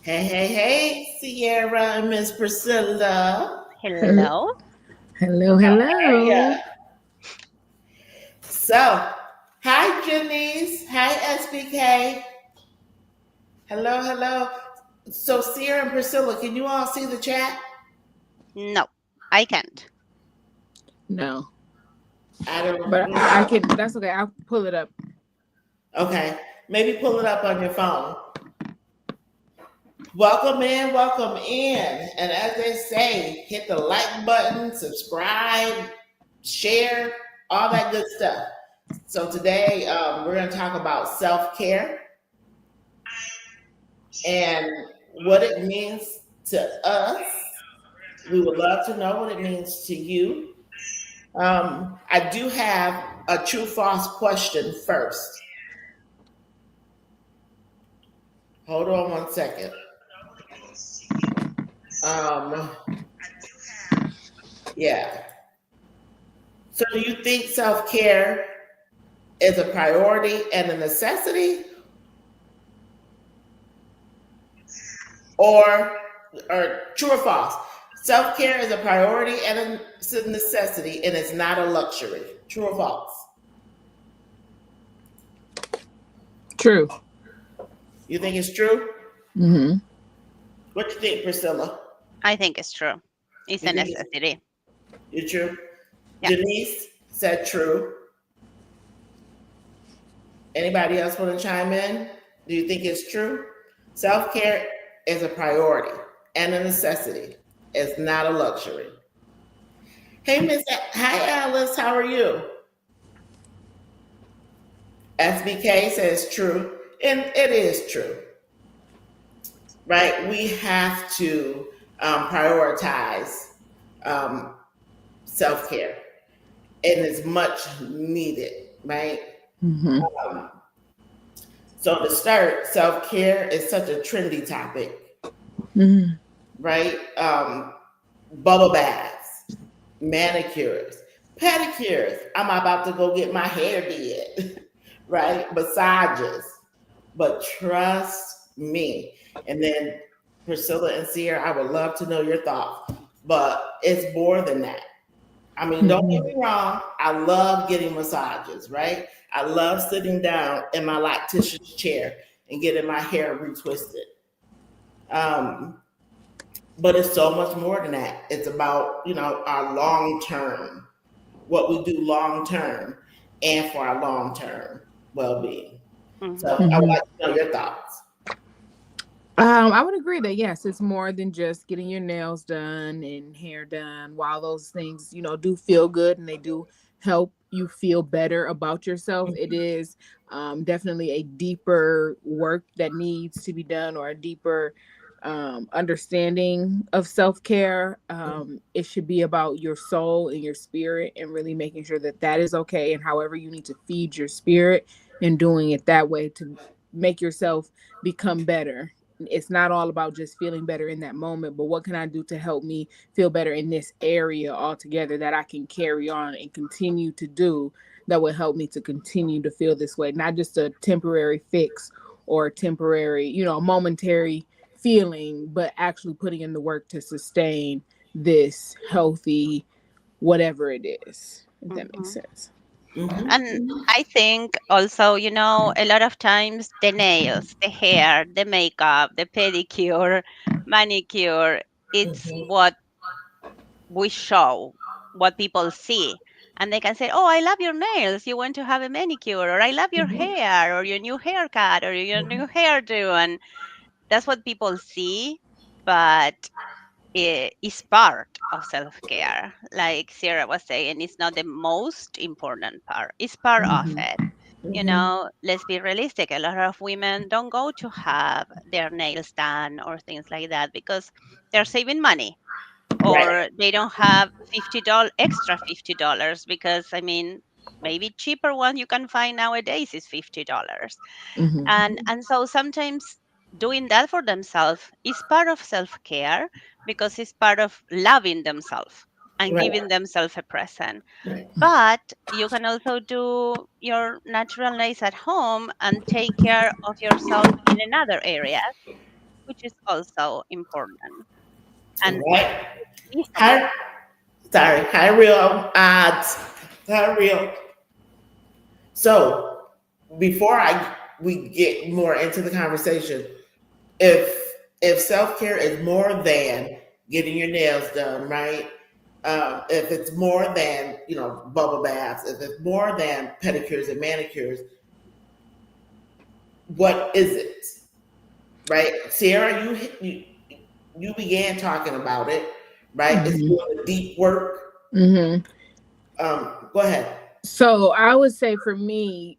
Hey, hey, hey, Sierra and Miss Priscilla. Hel- Hello. Hello, How are ya? hello. So, hi, Janice. Hi, SBK. Hello, hello. So, Sierra and Priscilla, can you all see the chat? No, I can't. No, I don't. but I can. That's okay. I'll pull it up. Okay, maybe pull it up on your phone. Welcome in, welcome in. And as they say, hit the like button, subscribe, share, all that good stuff. So today we're going to talk about self-care and what it means to us. We would love to know what it means to you. I do have a true false question first. Hold on one second. Um, yeah. So, do you think self care is a priority and a necessity, or true or false? Self care is a priority and a necessity, and it's not a luxury. True or false? True. You think it's true? Mm-hmm. What do you think, Priscilla? I think it's true. It's You a think it's necessity. true? Yeah. Denise said true. Anybody else want to chime in? Do you think it's true? Self care is a priority and a necessity. It's not a luxury. Hey, Hi, Alice. How are you? SBK says true, and it is true, right? We have to prioritize um, self care, and it's much needed, right? Mm-hmm. Um, so to start, self care is such a trendy topic, Mm-hmm. right? Bubble baths, manicures, pedicures. I'm about to go get my hair did, right? Massages. But trust me. And then Priscilla and Sierra, I would love to know your thoughts. But it's more than that. I mean, don't get Mm-hmm. me wrong. I love getting massages, right? I love sitting down in my lactician's chair and getting my hair retwisted. Um, but it's so much more than that. It's about, our long term, what we do long term and for our long term well being. So Hmm. I would Mm-hmm. like to know your thoughts. I would agree that yes, it's more than just getting your nails done and hair done. While those things, do feel good and they do help you feel better about yourself, it is definitely a deeper work that needs to be done, or a deeper understanding of self care. It should be about your soul and your spirit, and really making sure that that is okay. And however you need to feed your spirit, and doing it that way to make yourself become better. It's not all about just feeling better in that moment, but what can I do to help me feel better in this area altogether, that I can carry on and continue to do, that will help me to continue to feel this way, not just a temporary fix or a temporary, momentary feeling, but actually putting in the work to sustain this healthy whatever it is, if that makes Hmm. sense. And Mm-hmm. I think also, a lot of times the nails, the hair, the makeup, the pedicure, manicure, it's Mm-hmm. what we show, what people see. And they can say, "Oh, I love your nails. You want to have a manicure," or "I love your Mm-hmm. hair," or "your new haircut," or "your new hairdo." And that's what people see, but it is part of self-care. Like Sarah was saying, it's not the most important part, it's part of Mm-hmm. it. Mm-hmm. Let's be realistic. A lot of women don't go to have their nails done or things like that because they're saving money, Right. or they don't have $50 extra $50, because I mean, maybe cheaper one you can find nowadays is $50. Mm-hmm. And so sometimes doing that for themselves is part of self-care, because it's part of loving themselves and Right. giving themselves a present. Right. But you can also do your natural nails at home and take care of yourself in another area, which is also important. And Right? reasonable. Hi, sorry. Hi, real odds. Hi, real. So before I we get more into the conversation, if self care is more than getting your nails done, right? If it's more than bubble baths, if it's more than pedicures and manicures, what is it, right? Sierra, you began talking about it, right? It's Mhm. doing the deep work. Mhm. Go ahead. So I would say for me,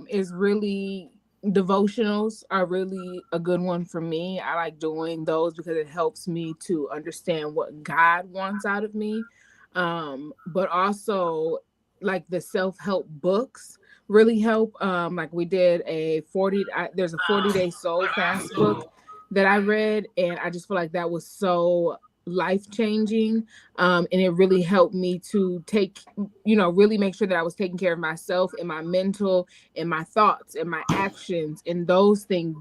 is really devotionals are really a good one for me. I like doing those because it helps me to understand what God wants out of me. But also like the self-help books really help. Like we did there's a 40-day soul fast book that I read, and I just feel like that was so life changing. And it really helped me to really make sure that I was taking care of myself and my mental and my thoughts and my actions, and those things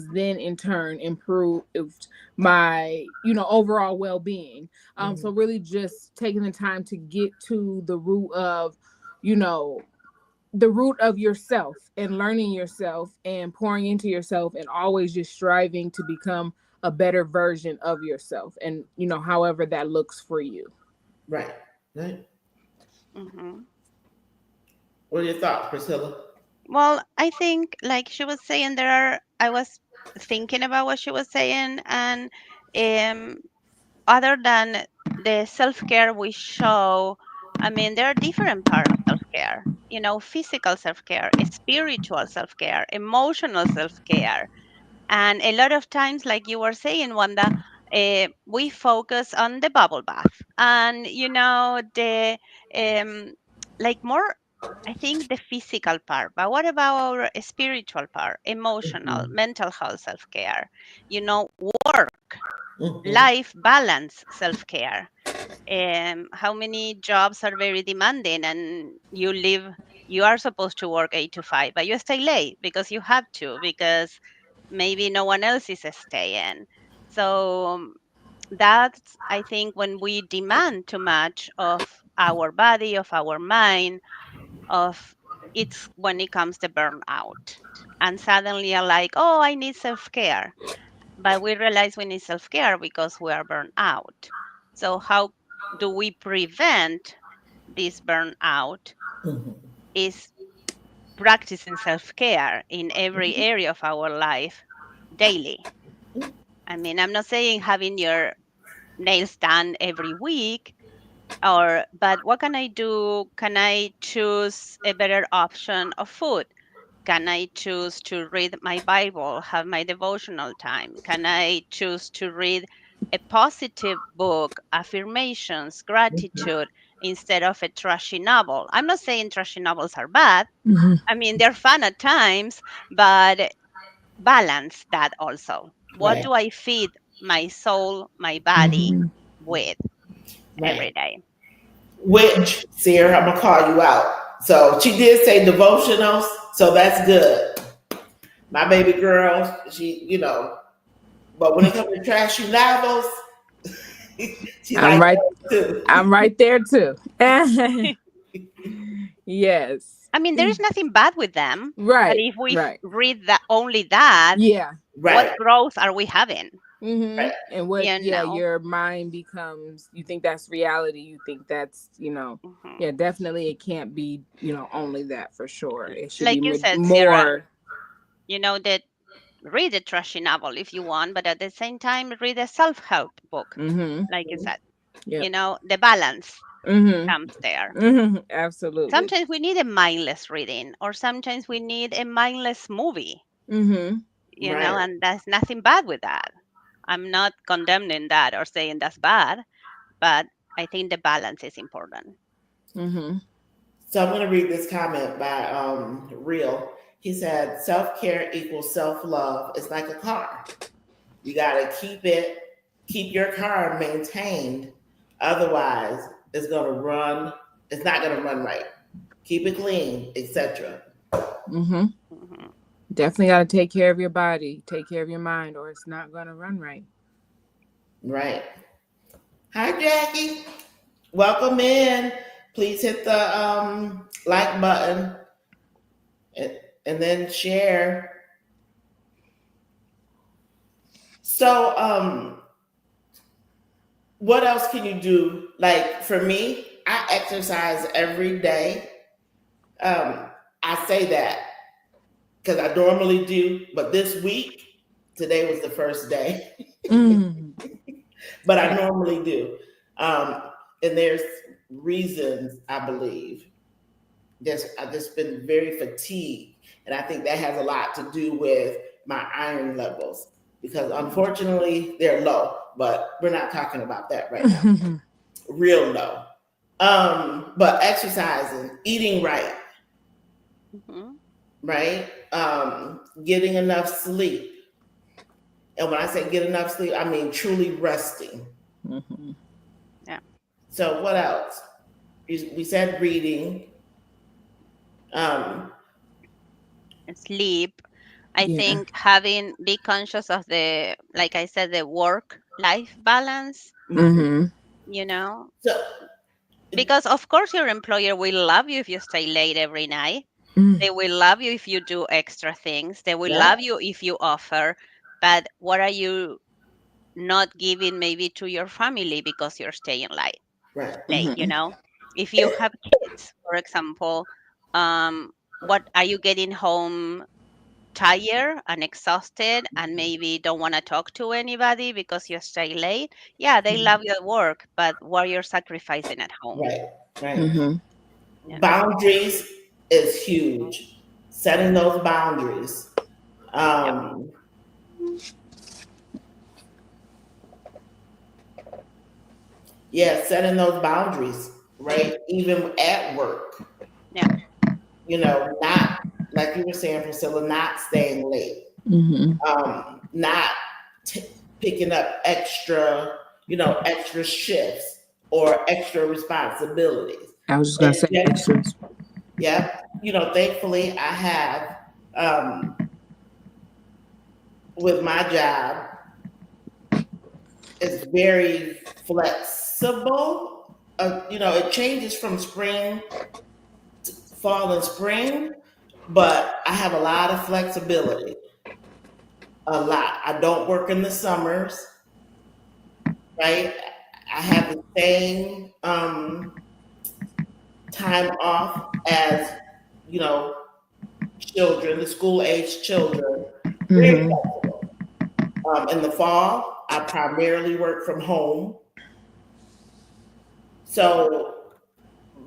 then in turn improved my overall well-being. So really just taking the time to get to you know the root of yourself and learning yourself and pouring into yourself, and always just striving to become a better version of yourself, and however that looks for you. Right. Right. Hmm. What are your thoughts, Priscilla? Well, I think, like she was saying, I was thinking about what she was saying, and um, other than the self care we show, I mean, there are different parts of self care. Physical self care, spiritual self care, emotional self care. And a lot of times, like you were saying, Wanda, we focus on the bubble bath and, the um, like more, I think, the physical part. But what about our spiritual part, emotional, Mm-hmm. mental health self care, work, Mm-hmm. life balance self care? How many jobs are very demanding, and you are supposed to work 8 to 5, but you stay late because you have to, because maybe no one else is staying. So that's, I think, when we demand too much of our body, of our mind, of it's when it comes to burnout. And suddenly you're like, oh, I need self care. But we realize we need self care because we are burned out. So, how do we prevent this burnout? Mm-hmm. Is practicing self care in every area of our life daily. I mean, I'm not saying having your nails done every week, but what can I do? Can I choose a better option of food? Can I choose to read my Bible, have my devotional time? Can I choose to read a positive book, affirmations, gratitude, instead of a trashy novel? I'm not saying trashy novels are bad. Mhm. I mean, they're fun at times, but balance that also. What Right. do I feed my soul, my body Mhm. with every Right. day? Which, Sierra, I'm gonna call you out. So she did say devotionals, so that's good. My baby girl, but when it comes to trashy novels, she I'm likes right. those too. I'm right there too. Yes. I mean, there is nothing bad with them, but Right. if we Right. read that only that, Yeah. what Right. growth are we having? Mm-hmm. Right. And what, You yeah, know, your mind becomes, you think that's reality. You think that's, Mhm. yeah, definitely it can't be, only that for sure. It should be Like you said, Sarah, more. that read a trashy novel if you want, but at the same time, read a self-help book, Mm-hmm. like you said. Yep. The balance Mm-hmm. comes there. Mm-hmm. Absolutely. Sometimes we need a mindless reading, or sometimes we need a mindless movie, Mm-hmm. Right. and there's nothing bad with that. I'm not condemning that or saying that's bad, but I think the balance is important. Mm-hmm. So I'm gonna read this comment by Real. He said, "Self care equals self love. It's like a car. You gotta keep your car maintained. Otherwise, it's gonna run. It's not gonna run right. Keep it clean, etc." Mm-hmm. Mhm. Definitely got to take care of your body, take care of your mind, or it's not going to run right. Right. Hi, Jackie. Welcome in. Please hit the like button and, and then share. So, what else can you do? Like for me, I exercise every day. Um, I say that because I normally do, but this week, today was the first day, Mm. but I normally do. Um, and there's reasons I believe. I've just been very fatigued, and I think that has a lot to do with my iron levels because unfortunately they're low. But we're not talking about that right now. Real low. But exercising, eating right, Mm-hmm. right? Getting enough sleep. And when I say get enough sleep, I mean truly resting. Mm-hmm. Yeah. So what else? We said reading. Um, Sleep. I Yeah. think be conscious of the, like I said, the work life balance, mhm. Mm-hmm. you know, So because of course your employer will love you if you stay late every night. Mm. They will love you if you do extra things. They will yeah, love you if you offer. But what are you not giving maybe to your family because you're staying right. late, you Mm-hmm. know? If you have kids, for example, what are you getting home tired and exhausted and maybe don't want to talk to anybody because you stay late? Yeah, they love you at work, but what you're sacrificing at home, Right, right. Mm-hmm. you know? Boundaries is huge. Setting those boundaries. Yep. Um, yeah, setting those boundaries, right? Even at work, Yeah. not like you were saying, Priscilla, not staying late, Mm-hmm. not picking up extra shifts or extra responsibilities. I was just gonna And say extras. yeah, thankfully I have um, with my job, it's very flexible. It changes from fall and spring, but I have a lot of flexibility. A lot. I don't work in the summers, right? I have the same time off as you know children, the school age children. Very Mm-hmm. flexible. In the fall, I primarily work from home, so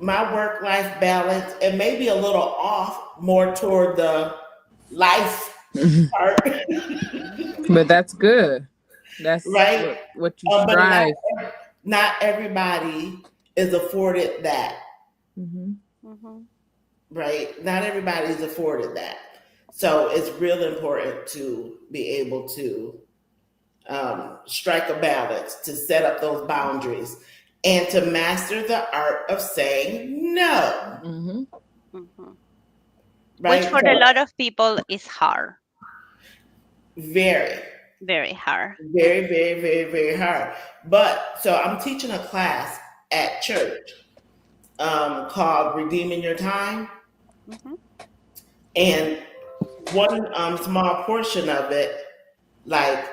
my work life balance it may be a little off more toward the life part, But that's good. That's right? what you But strive. not everybody is afforded that, Mm-hmm. Hmm. right? Not everybody is afforded that. So it's real important to be able to strike a balance, to set up those boundaries, and to master the art of saying no, Mm-hmm. Hmm. Which right? for a So lot of people is hard, very, very hard. very, very, very, very hard. But so I'm teaching a class at church called Redeeming Your Time. Hmm. And one small portion of it, like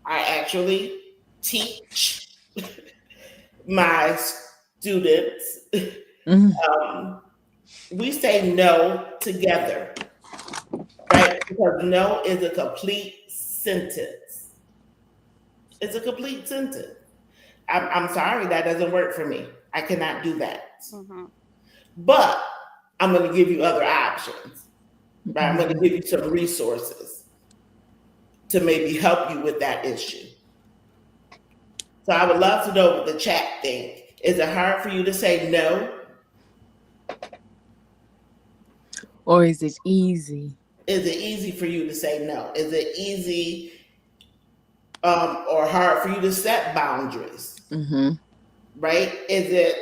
I actually teach my students, Mm-hmm. um, we say no together, right? Because no is a complete sentence. It's a complete sentence. I'm sorry, that doesn't work for me. I cannot do that. Hmm. But I'm going to give you other options, right? I'm going to Mm-hmm. give you some resources to maybe help you with that issue. So I would love to know what the chat think. Is it hard for you to say no? Or is it easy? Is it easy for you to say no? Is it easy or hard for you to set boundaries? Mm-hmm. Right? Is it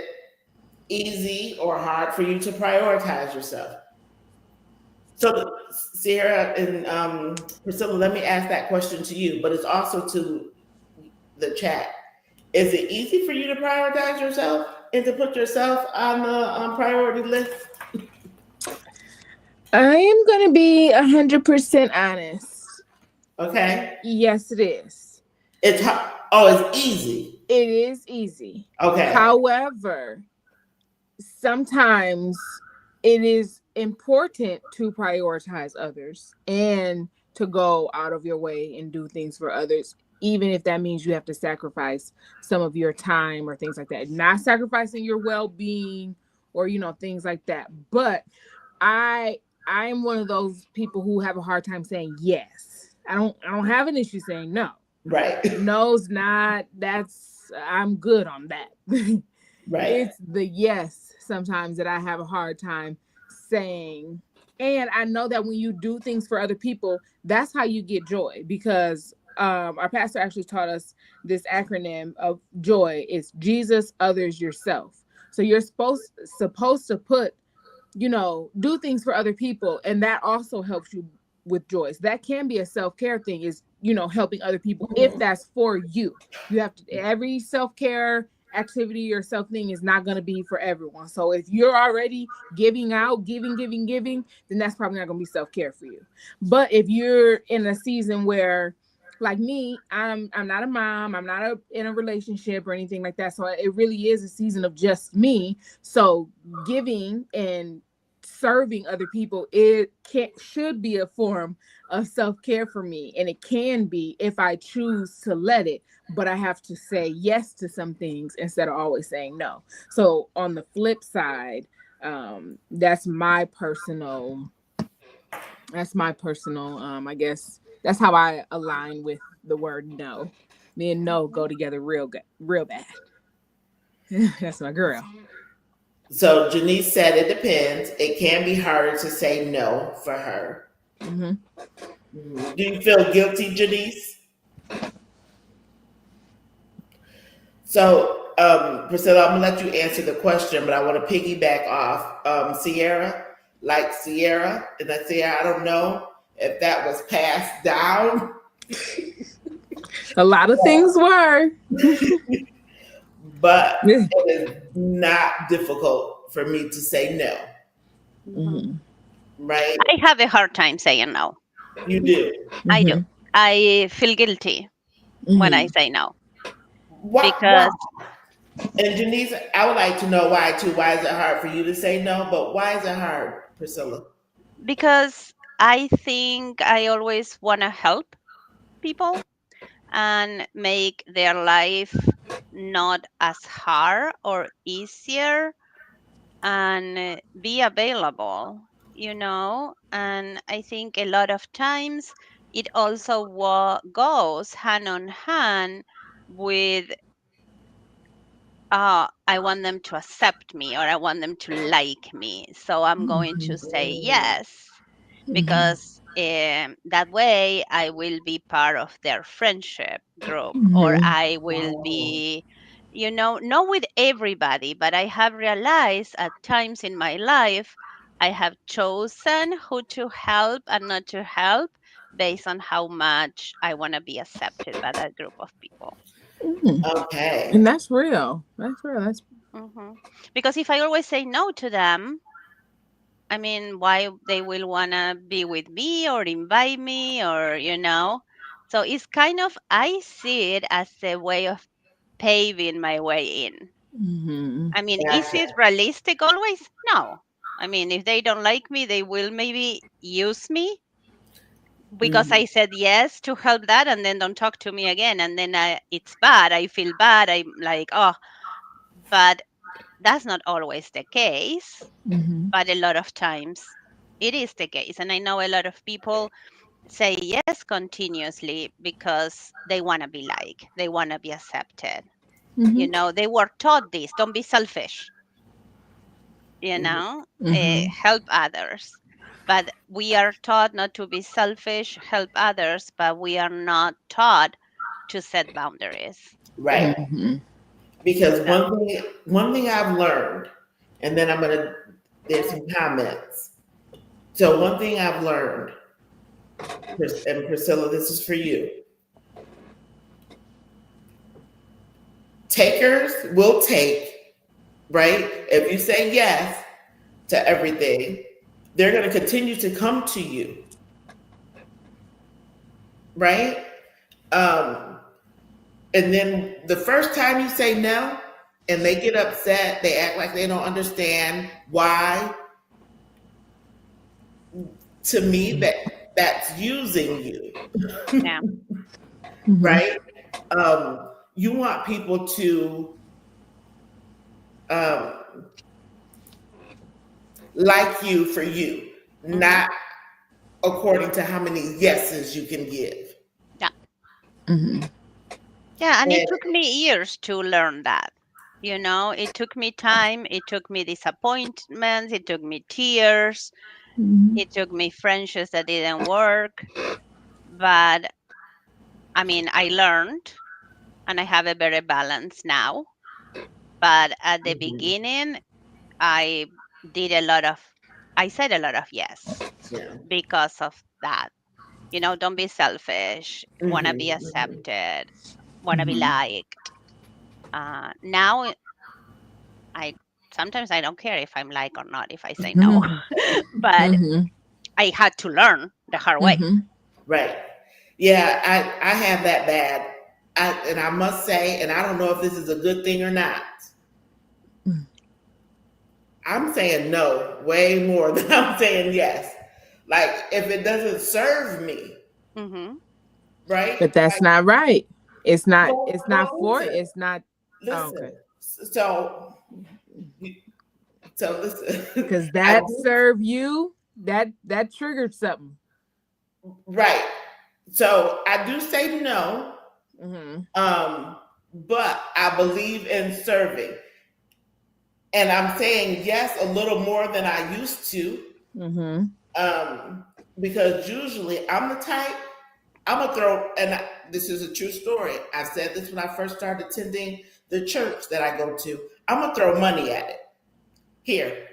easy or hard for you to prioritize yourself? So Sierra and Priscilla, let me ask that question to you, but it's also to the chat. Is it easy for you to prioritize yourself and to put yourself on the priority list? I am going to be 100% honest. Okay. Yes, it is. It's it's easy. It is easy. Okay. However, sometimes it is important to prioritize others and to go out of your way and do things for others, even if that means you have to sacrifice some of your time or things like that. Not sacrificing your well-being or things like that. But I'm one of those people who have a hard time saying yes. I don't have an issue saying no. Right. No's not. I'm good on that. Right. It's the yes sometimes that I have a hard time saying. And I know that when you do things for other people, that's how you get joy, because our pastor actually taught us this acronym of joy. It's Jesus, others, yourself. So you're supposed to put, do things for other people, and that also helps you with joy. So that can be a self-care thing, is helping other people, if that's for you. You have to, every self-care activity or self thing is not going to be for everyone. So if you're already giving out, giving, then that's probably not going to be self-care for you. But if you're in a season where, like me, I'm not a mom, I'm not in a relationship or anything like that, so it really is a season of just me. So giving and serving other people, should be a form of self-care for me, and it can be if I choose to let it, but I have to say yes to some things instead of always saying no. So on the flip side, that's my personal I guess that's how I align with the word no. Me and no go together real bad. That's my girl. So Janice said it depends. It can be harder to say no for her. Mm-hmm. Do you feel guilty, Janice? So, Priscilla, I'm gonna let you answer the question, but I want to piggyback off Sierra. Like Sierra, and I Sierra, I don't know if that was passed down. A lot of things were. But it is not difficult for me to say no. Mm-hmm. Right? I have a hard time saying no. You do. Mm-hmm. I do. I feel guilty when I say no. Why? Because And Janice, I would like to know why too. Why is it hard for you to say no? But why is it hard, Priscilla? because I think I always want to help people and make their life not as hard or easier, and be available, and I think a lot of times it also goes hand on hand with I want them to accept me, or I want them to like me, so I'm going to say yes, because that way I will be part of their friendship group, or I will be, not with everybody, but I have realized at times in my life I have chosen who to help and not to help based on how much I want to be accepted by that group of people. Okay. And that's real. That's hmm Because if I always say no to them, I mean, why they will want to be with me or invite me, or. So it's kind of, I see it as a way of paving my way in. mm-hmm. I mean, is Gotcha. it realistic always? No. I mean, if they don't like me, they will maybe use me because I said yes to help that, and then don't talk to me again. And then it's bad. I feel bad. I'm like, oh, but that's not always the case. Mm-hmm. But a lot of times it is the case. And I know a lot of people say yes continuously because they want to be liked, they want to be accepted. Mm-hmm. They were taught this: don't be selfish, Mm-hmm. help others. But we are taught not to be selfish, help others, but we are not taught to set boundaries. Right. Mm-hmm. Because So, one thing I've learned, and then there's some comments. So one thing I've learned, and Priscilla, this is for you. Takers will take, right? If you say yes to everything, they're going to continue to come to you, right? And then the first time you say no and they get upset, they act like they don't understand why. To me, that's using you, Yeah. right? You want people to um, like you for you, not according to how many yeses you can give. Yeah. Mm-hmm. Yeah, and it And took me years to learn that. It took me time, it took me disappointments, it took me tears, Mm-hmm. it took me friendships that didn't work. But I mean, I learned and I have a better balance now. But at the mhm, beginning, I did a lot of, I said a lot of yes yeah, because of that. Don't be selfish, want to be hmm accepted, want to be Mm-hmm. liked. Now I sometimes I don't care if I'm liked or not if I say no, Mm-hmm. but Mm-hmm. I had to learn the hard way. Mm-hmm. right. Yeah, I have that bad. And I must say, and I don't know if this is a good thing or not. I'm saying no way more than I'm saying yes. Like if it doesn't serve me, Hmm. right? But that's Like, not right. It's not. well, It's not well, for. listen, It's not. Oh, listen. okay. So, so listen. Because I that do served you. That triggered something. right. So I do say no, Mm-hmm. um, but I believe in serving, and I'm saying yes a little more than I used to, Mm-hmm. um, because usually I'm the type. I'm gonna throw, and this is a true story. I said this when I first started attending the church that I go to. I'm gonna throw money at it here,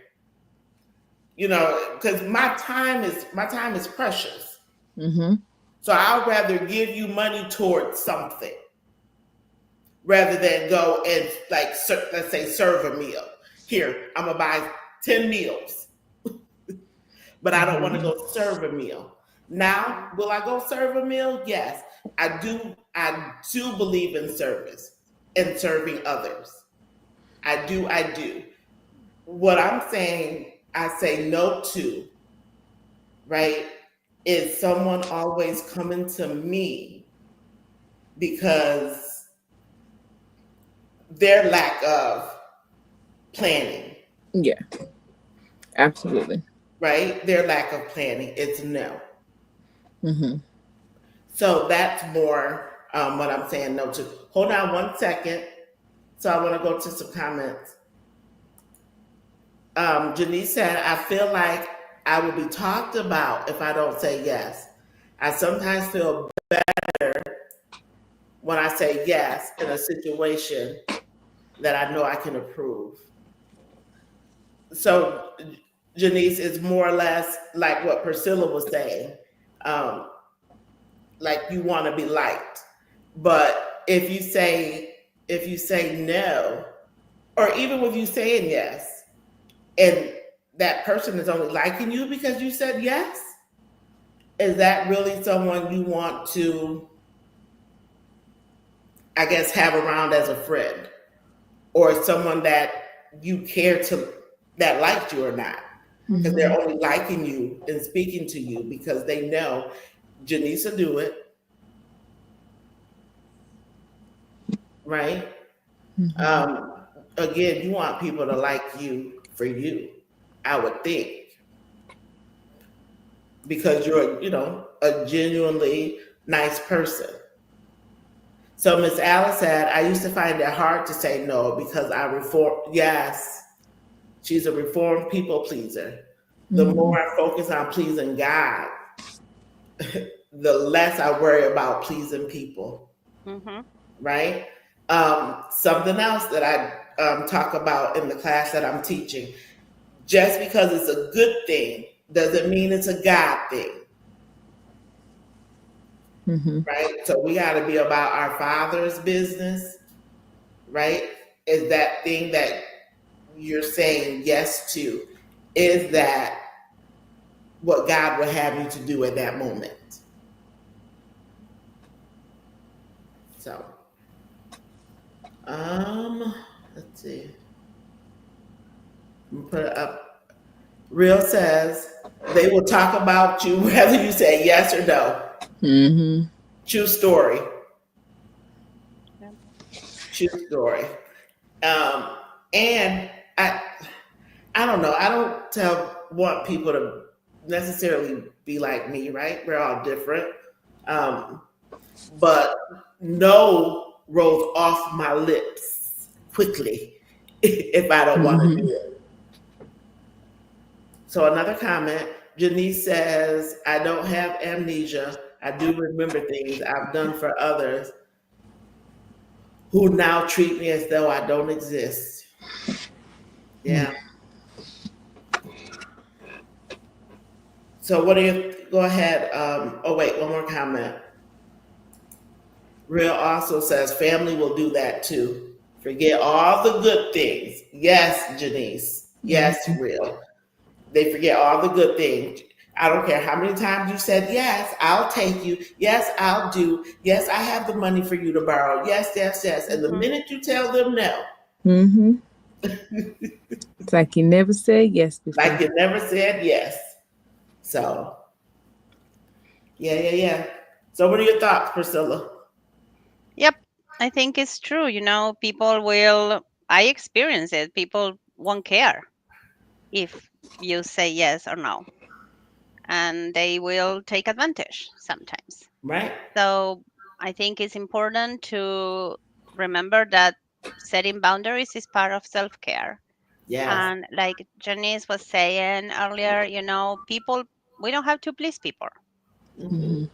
because my time is precious. Mm-hmm. So I'd rather give you money towards something rather than go and like let's say serve a meal. Here, I'm gonna buy 10 meals, but I don't want to Mm-hmm. go serve a meal. Now, will I go serve a meal? Yes, I do. I do believe in service and serving others. I do. I do. What I'm saying, I say no to, right, is someone always coming to me because their lack of planning, Yeah. Absolutely. right? Their lack of planning. It's no. Mm-hmm. So that's more what I'm saying no to. Hold on 1 second. So I want to go to some comments. Janice said, I feel like I will be talked about if I don't say yes. I sometimes feel better when I say yes in a situation that I know I can approve. So, Janice, is more or less like what Priscilla was saying. Um, like you want to be liked, but if you say no, or even with you saying yes, and that person is only liking you because you said yes, is that really someone you want to, I guess, have around as a friend, or someone that you care to that liked you or not? Because Hmm. Mm-hmm. they're only liking you and speaking to you because they know Janice will do it, right? Mm-hmm. Um, Again, you want people to like you for you, I would think, because you're, a genuinely nice person. So Miss Alice said, I used to find it hard to say no because I reform. Yes, she's a reformed people pleaser. The Mm-hmm. more I focus on pleasing God, the less I worry about pleasing people, Hmm. right? Something else that I talk about in the class that I'm teaching, just because it's a good thing doesn't mean it's a God thing, Mm-hmm. right? So we got to be about our Father's business, right? Is that thing that you're saying yes to, is that what God would have you to do at that moment? So, um, let's see. I'm gonna put it up. Real says they will talk about you whether you say yes or no. Mm-hmm. True story. Yeah. True story. Um, and I don't know. I don't want people to necessarily be like me, right? We're all different. Um, but no rolls off my lips quickly if I don't want to Mm-hmm. do it. So another comment, Janice says, I don't have amnesia. I do remember things I've done for others who now treat me as though I don't exist. Yeah. So what do you go ahead? Oh wait, one more comment. Real also says family will do that too. Forget all the good things. Yes, Janice. Yes, Mm-hmm. real. They forget all the good things. I don't care how many times you said, yes, I'll take you. Yes, I'll do. Yes, I have the money for you to borrow. Yes, yes, yes. And the Mhm. minute you tell them no, Mm-hmm. It's like you never said yes like before. you never said yes. So, yeah, yeah, yeah. So, what are your thoughts, Priscilla? Yep, I think it's true. People will, I experience it. People won't care if you say yes or no, and they will take advantage sometimes. Right? So I think it's important to remember that setting boundaries is part of self care. Yes. And like Janice was saying earlier, people, we don't have to please people, Mm-hmm. Mm-hmm.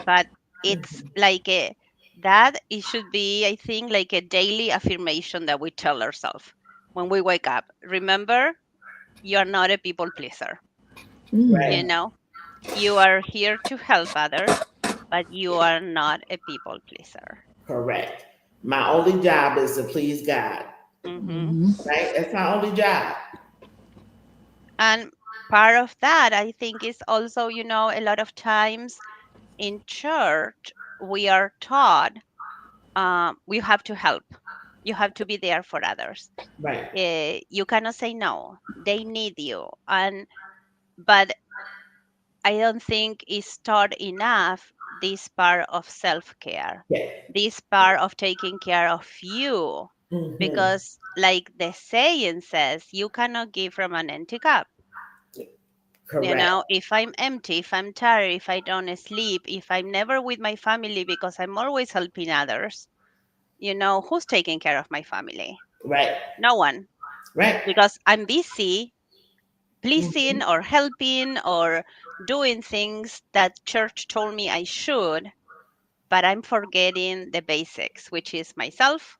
but it's like that it should be, I think, like a daily affirmation that we tell ourselves when we wake up. Remember, you are not a people pleaser. Right. You know, you are here to help others, but you are not a people pleaser. Correct. My only job is to please God. Hmm. Mm-hmm. Right? That's my only job. And part of that, I think, is also, a lot of times in church, we are taught we have to help. You have to be there for others. Right. You cannot say no. They need you. But I don't think it's taught enough this part of self care, Yeah. this part of taking care of you. Mm-hmm. Because, like the saying says, you cannot give from an empty cup. Correct. If I'm empty, if I'm tired, if I don't sleep, if I'm never with my family because I'm always helping others, who's taking care of my family? Right. No one. Right. Because I'm busy Mm-hmm. pleasing or helping or doing things that church told me I should, but I'm forgetting the basics, which is myself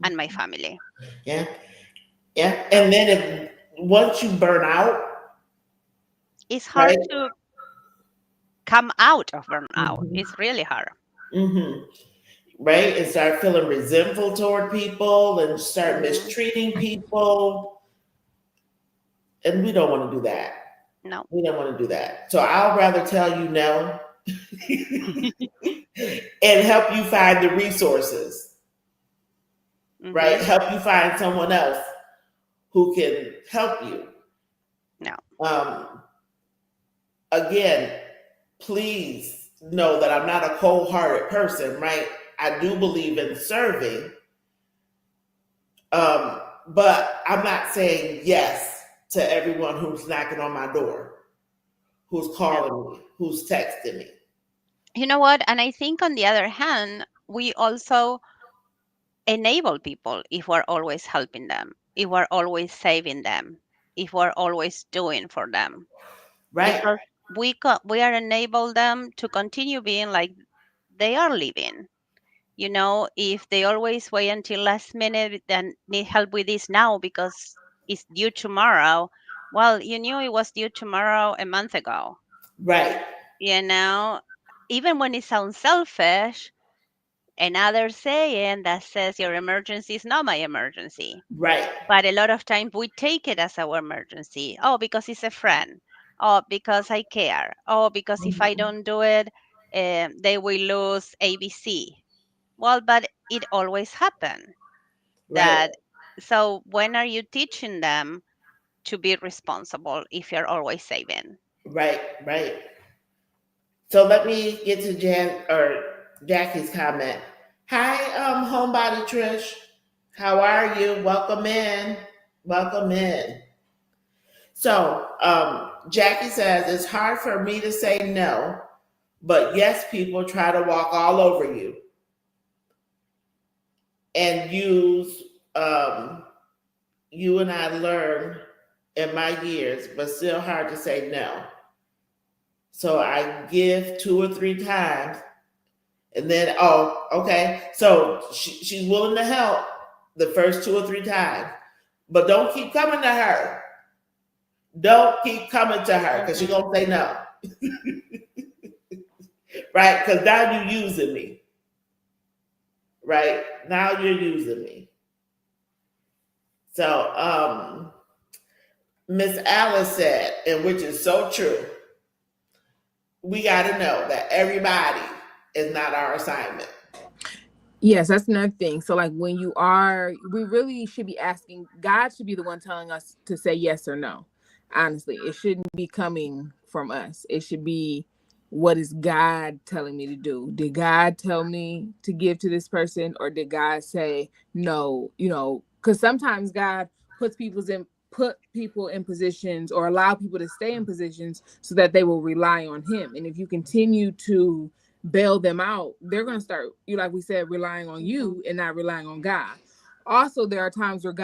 and my family. Yeah. Yeah. So And then if once you burn out, it's hard right? to come out of burnout. Mm-hmm. It's really hard. Mm-hmm. Right? And start feeling resentful toward people and start Hmm. mistreating people. And we don't want to do that. No. We don't want to do that. So I'll rather tell you no and help you find the resources, right? Hmm. Help you find someone else who can help you. No. Um, again, please know that I'm not a cold hearted person, right? I do believe in serving, but I'm not saying yes to everyone who's knocking on my door, who's No. calling me, who's texting me. You know what? And I think on the other hand, we also enable people if we're always helping them, if we're always saving them, if we're always doing for them, Right, because we are enable them to continue being like they are living. If they always wait until last minute and need help with this now because it's due tomorrow, Well, you knew it was due tomorrow a month ago. Right, You know, even when it sounds selfish, another saying that says your emergency is not my emergency. right. But a lot of times we take it as our emergency. Oh, because it's a friend. Oh, because I care. Oh, because if I Mhm. don't do it, they will lose ABC. Well, but it always happen Right, that. So when are you teaching them to be responsible if you're always saving? right, right. So let me get to Jan or Jackie's comment. Hi, homebody Trish. How are you? Welcome in. Welcome in. So, Jackie says it's hard for me to say no, but yes, people try to walk all over you and use you and I learned in my years, but still hard to say no. So I give 2 or 3 times, and then okay. So she's willing to help the first 2 or 3 times, but don't keep coming to her. Don't keep coming to her because she's Hmm. gonna say no, right? Because now you're using me, right? Now you're using me. So Miss Alice said, and which is so true, we got to know that everybody is not our assignment. Yes, that's another thing. So like when you are, we really should be asking, God should be the one telling us to say yes or no. Honestly, it shouldn't be coming from us. It should be, what is God telling me to do? Did God tell me to give to this person, or did God say no? Because sometimes God put people in positions, or allow people to stay in positions so that they will rely on him. And if you continue to bail them out, they're going to start, like we said, relying on Hmm. you and not relying on God. Also, there are times where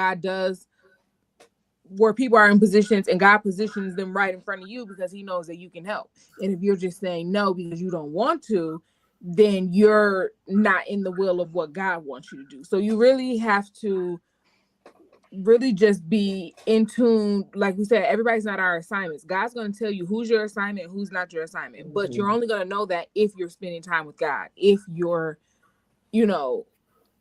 where people are in positions and God positions them right in front of you because he knows that you can help. And if you're just saying no because you don't want to, then you're not in the will of what God wants you to do. So you really have to really just be in tune. Like we said, everybody's not our assignments. God's going to tell you who's your assignment, who's not your assignment, but you're Mhm. only going to know that if you're spending time with God, if you're, you know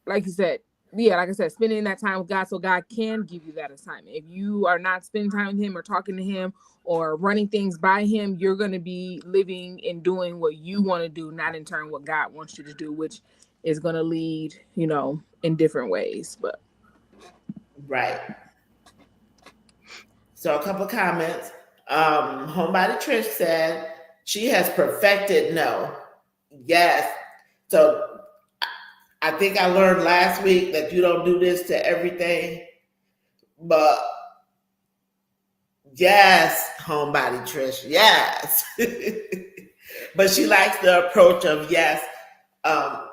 like you said, yeah, like I said, spending that time with God so God can give you that assignment. If you are not spending time with him or talking to him or running things by him, you're going to be living and doing what you want to do, not in turn what God wants you to do, which is going to lead, in different ways. But Right. So a couple comments. Homebody Trish said she has perfected no. Yes. So I think I learned last week that you don't do this to everything, but yes, homebody Trish, yes. But she likes the approach of yes.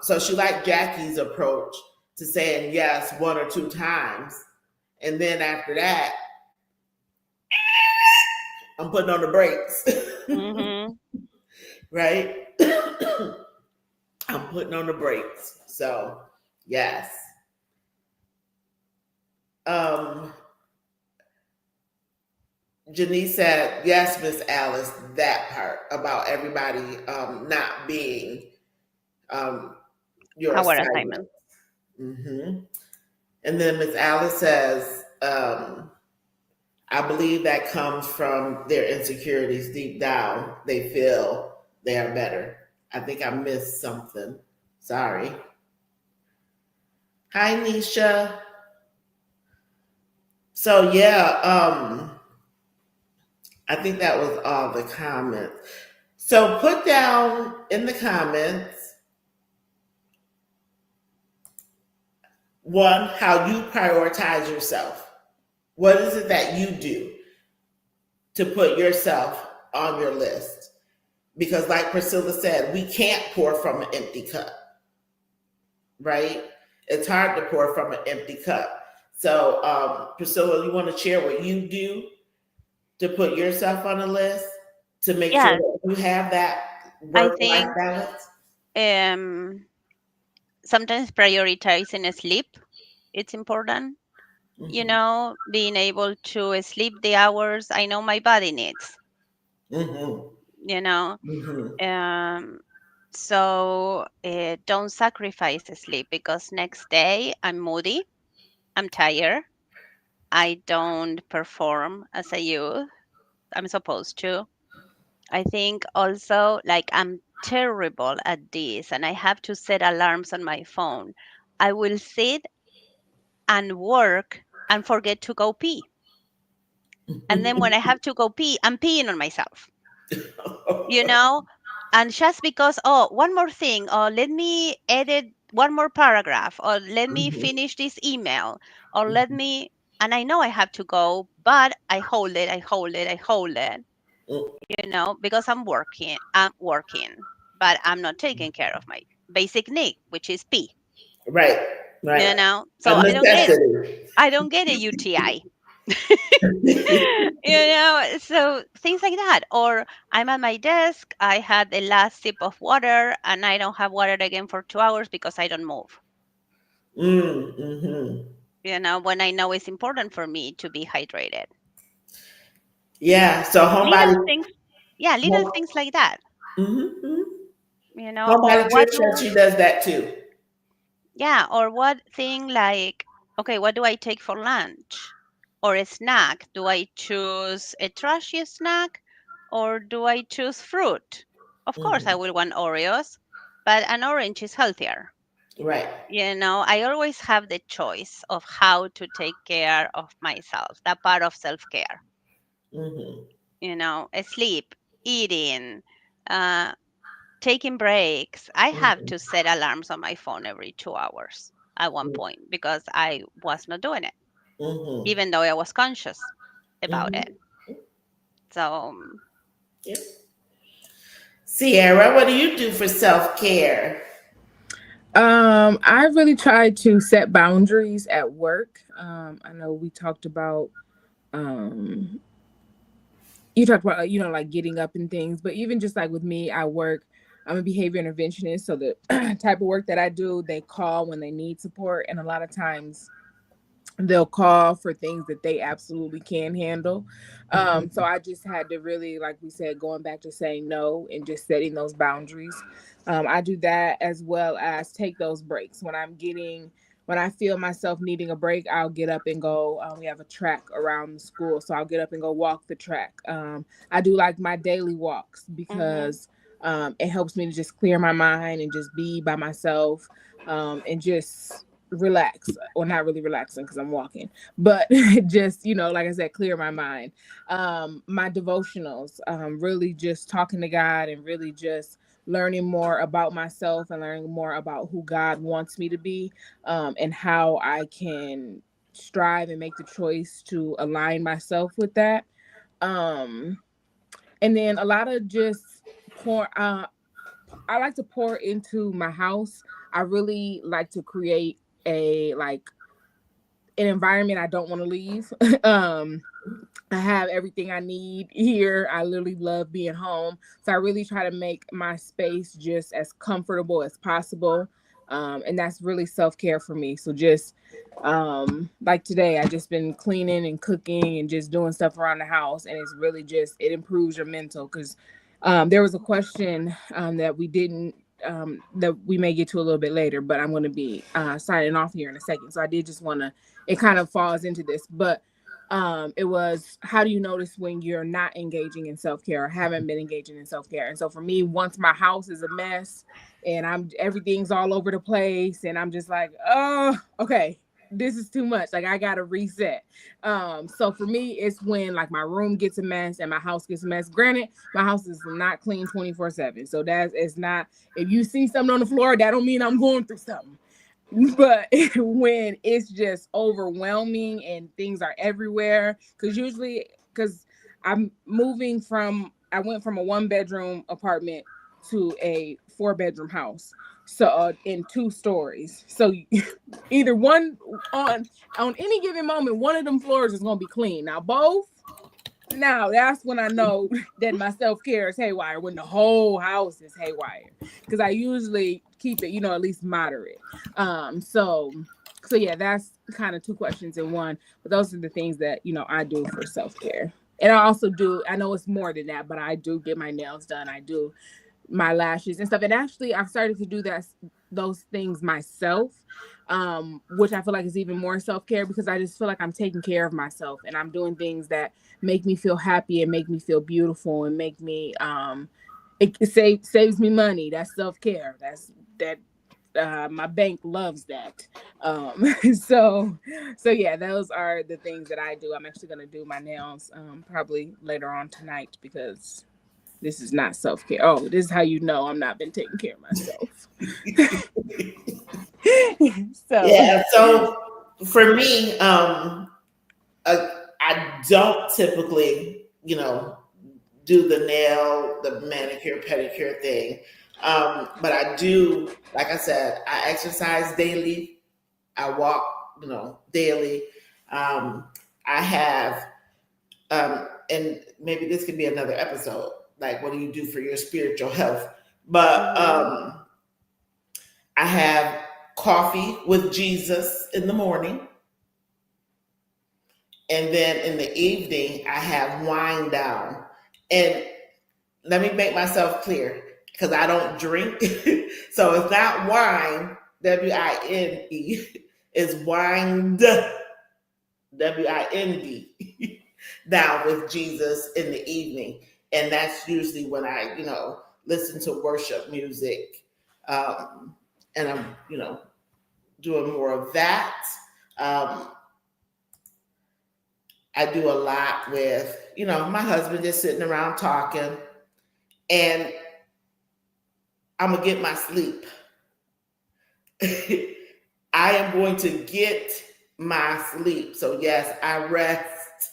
So she liked Jackie's approach to saying yes 1 or 2 times, and then after that, I'm putting on the brakes, Hmm. right? I'm putting on the brakes. So yes. Um, Janice said, yes, Miss Alice, that part about everybody not being um, your Our assignment. assignment. Hmm. And then Miss Alice says, I believe that comes from their insecurities deep down. They feel they are better. I think I missed something. Sorry. Hi, Nisha. So yeah, I think that was all the comments. So put down in the comments one, how you prioritize yourself. What is it that you do to put yourself on your list? Because, like Priscilla said, we can't pour from an empty cup, right? It's hard to pour from an empty cup. So, Priscilla, you want to share what you do to put yourself on a list to make sure Yes, that you have that I work life think balance? um, sometimes prioritizing sleep it's important. being able to sleep the hours I know my body needs, Mm-hmm. you know. Mm-hmm. Um, so don't sacrifice sleep because next day I'm moody, I'm tired, I don't perform as a youth I'm supposed to. I think also like I'm terrible at this and I have to set alarms on my phone. I will sit and work and forget to go pee. And then when I have to go pee, I'm peeing on myself, you know? And just because, oh, one more thing, or let me edit one more paragraph, or let me finish this email, or let me, and I know I have to go, but I hold it, I hold it, I hold it, because I'm working, but I'm not taking care of my basic need, which is pee, Right, right. So A necessity. I don't get a UTI. So things like that. Or I'm at my desk, I had the last sip of water and I don't have water again for 2 hours because I don't move, Mm-hmm. when I know it's important for me to be hydrated. Yeah. So Little homebody, things, yeah, little home, things like that, mm-hmm. or Homebody what Trisha, she does that too. yeah, or what thing like, okay, what do I take for lunch? Or a snack? Do I choose a trashy snack or do I choose fruit? Of course, I Mm-hmm. will want Oreos, but an orange is healthier. Right. I always have the choice of how to take care of myself, that part of self care, Mm-hmm. sleep, eating, uh, taking breaks. I have Mm-hmm. to set alarms on my phone every 2 hours at one point because I was not doing it, Mm-hmm. even though I was conscious about it. Mm-hmm. So, Yeah. Sierra, what do you do for self care? I really try to set boundaries at work. I know we talked about um you talked about like getting up and things, but even just like with me, I work, I'm a behavior interventionist, so the type of work that I do, they call when they need support, and a lot of times they'll call for things that they absolutely can handle. So I just had to really, like we said, going back to saying no and just setting those boundaries. I do that as well as take those breaks when I feel myself needing a break. I'll get up and go. We have a track around the school, so I'll get up and go walk the track. I do like my daily walks mhm, because it helps me to just clear my mind and just be by myself, and just relax. Well, not really relaxing because I'm walking, but just, like I said, clear my mind. My devotionals, really just talking to God and really just learning more about myself and learning more about who God wants me to be, and how I can strive and make the choice to align myself with that. Um, and then a lot of just pour. I like to pour into my house. I really like to create a like an environment I don't want to leave. I have everything I need here. I literally love being home. So I really try to make my space just as comfortable as possible. And that's really self-care for me. So just like today, I just been cleaning and cooking and just doing stuff around the house. And it's really just, it improves your mental. Because there was a question that we didn't, that we may get to a little bit later, but I'm going to be signing off here in a second. So I did just want to, it kind of falls into this, but it was, how do you notice when you're not engaging in self-care or haven't been engaging in self-care? And so for me, once my house is a mess and everything's all over the place and I'm just like, oh, okay, this is too much, like I gotta reset. So for me, it's when like my room gets a mess and my house gets a mess. Granted, my house is not clean 24/7, so that's, it's not, if you see something on the floor, that don't mean I'm going through something. But when it's just overwhelming and things are everywhere, because I went from a 1 bedroom apartment to a 4 bedroom house, so in 2 stories. So either one, on any given moment, one of them floors is going to be clean. Now that's when I know that my self-care is haywire, when the whole house is haywire, because I usually keep it, at least moderate. So So yeah, that's kind of two questions in one. But those are the things that, I do for self-care. And I also do, I know it's more than that, but I do get my nails done. I do my lashes and stuff. And actually I've started to do those things myself, which I feel like is even more self-care, because I just feel like I'm taking care of myself and I'm doing things that make me feel happy and make me feel beautiful and make me saves me money. That's self-care. That my bank loves that. So yeah, those are the things that I do. I'm actually gonna do my nails probably later on tonight, because this is not self-care. Oh, this is how you know I'm not been taking care of myself. So Yeah. So for me, I don't typically, do the nail, the manicure, pedicure thing. But I do, like I said, I exercise daily. I walk, daily. Um, I have, and maybe this could be another episode. Like, what do you do for your spiritual health? But Mm-hmm. I have coffee with Jesus in the morning. And then in the evening, I have wine down. And let me make myself clear, because I don't drink. So it's not wine, WINE, it's wine, WIND, down with Jesus in the evening. And that's usually when I, listen to worship music. Um, and I'm, doing more of that. Um, I do a lot with, my husband just sitting around talking, and I'm gonna get my sleep. I am going to get my sleep. So yes, I rest.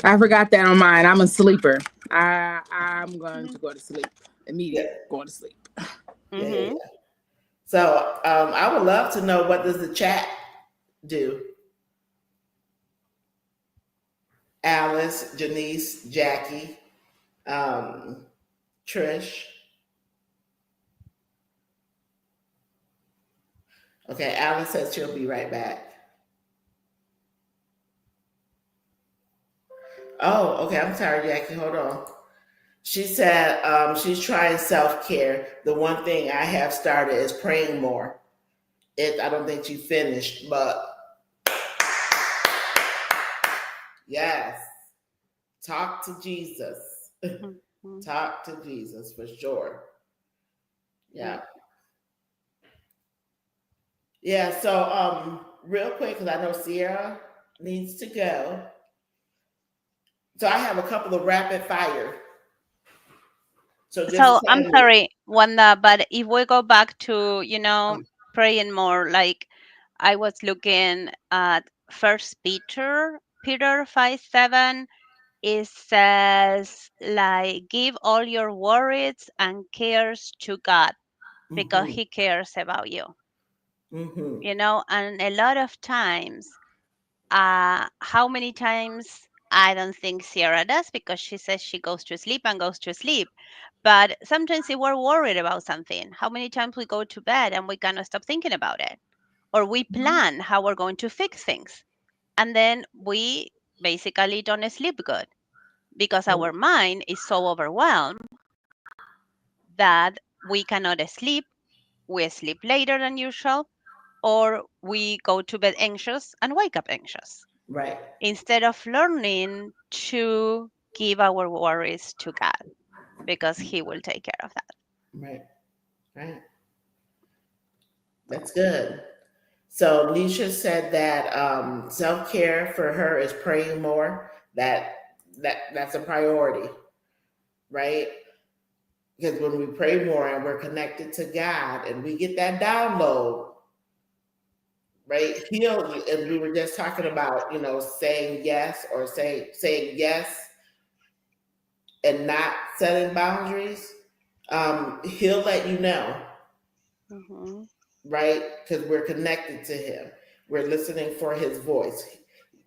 I forgot that on mine. I'm a sleeper. I'm going to go to sleep. Yeah, Immediate going to sleep. yeah, yeah. Mm-hmm. So I would love to know, what does the chat do? Alice, Janice, Jackie, um, Trish. Okay, Alice says she'll be right back. Oh, okay. I'm sorry, Jackie. Hold on. She said she's trying self care. The one thing I have started is praying more. I don't think she finished, but yes, talk to Jesus. Mm-hmm. Talk to Jesus for sure. Yeah. Yeah, yeah. So real quick, because I know Sierra needs to go. So I have a couple of rapid fire. So So just I'm tell me. sorry, Wanda, but if we go back to, Um, praying more, like I was looking at First Peter 5:7. It says like give all your worries and cares to God because mm-hmm, He cares about you. mm-hmm, And a lot of times, how many times, I don't think Sierra does, because she says she goes to sleep and goes to sleep. But sometimes if we're worried about something, how many times we go to bed and we cannot stop thinking about it? Or we plan how we're going to fix things. And then we basically don't sleep good because our mind is so overwhelmed that we cannot sleep. We sleep later than usual, or we go to bed anxious and wake up anxious, right, instead of learning to give our worries to God, because He will take care of that. right, right. That's good. So Nisha said that self care for her is praying more. That's a priority, right? Because when we pray more and we're connected to God and we get that download, right? He'll, and we were just talking about, saying yes, or saying yes and not setting boundaries. He'll let you know, Hmm. right? Because we're connected to him. We're listening for his voice.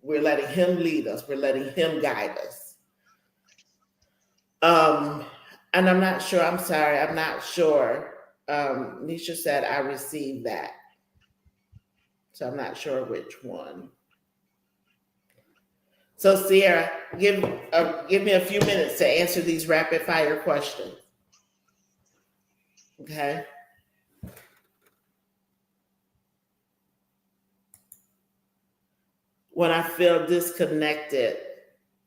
We're letting him lead us. We're letting him guide us. Um, and I'm not sure. I'm sorry. I'm not sure. Nisha said I received that. So I'm not sure which one. So Sierra, give me a few minutes to answer these rapid fire questions. Okay. When I feel disconnected,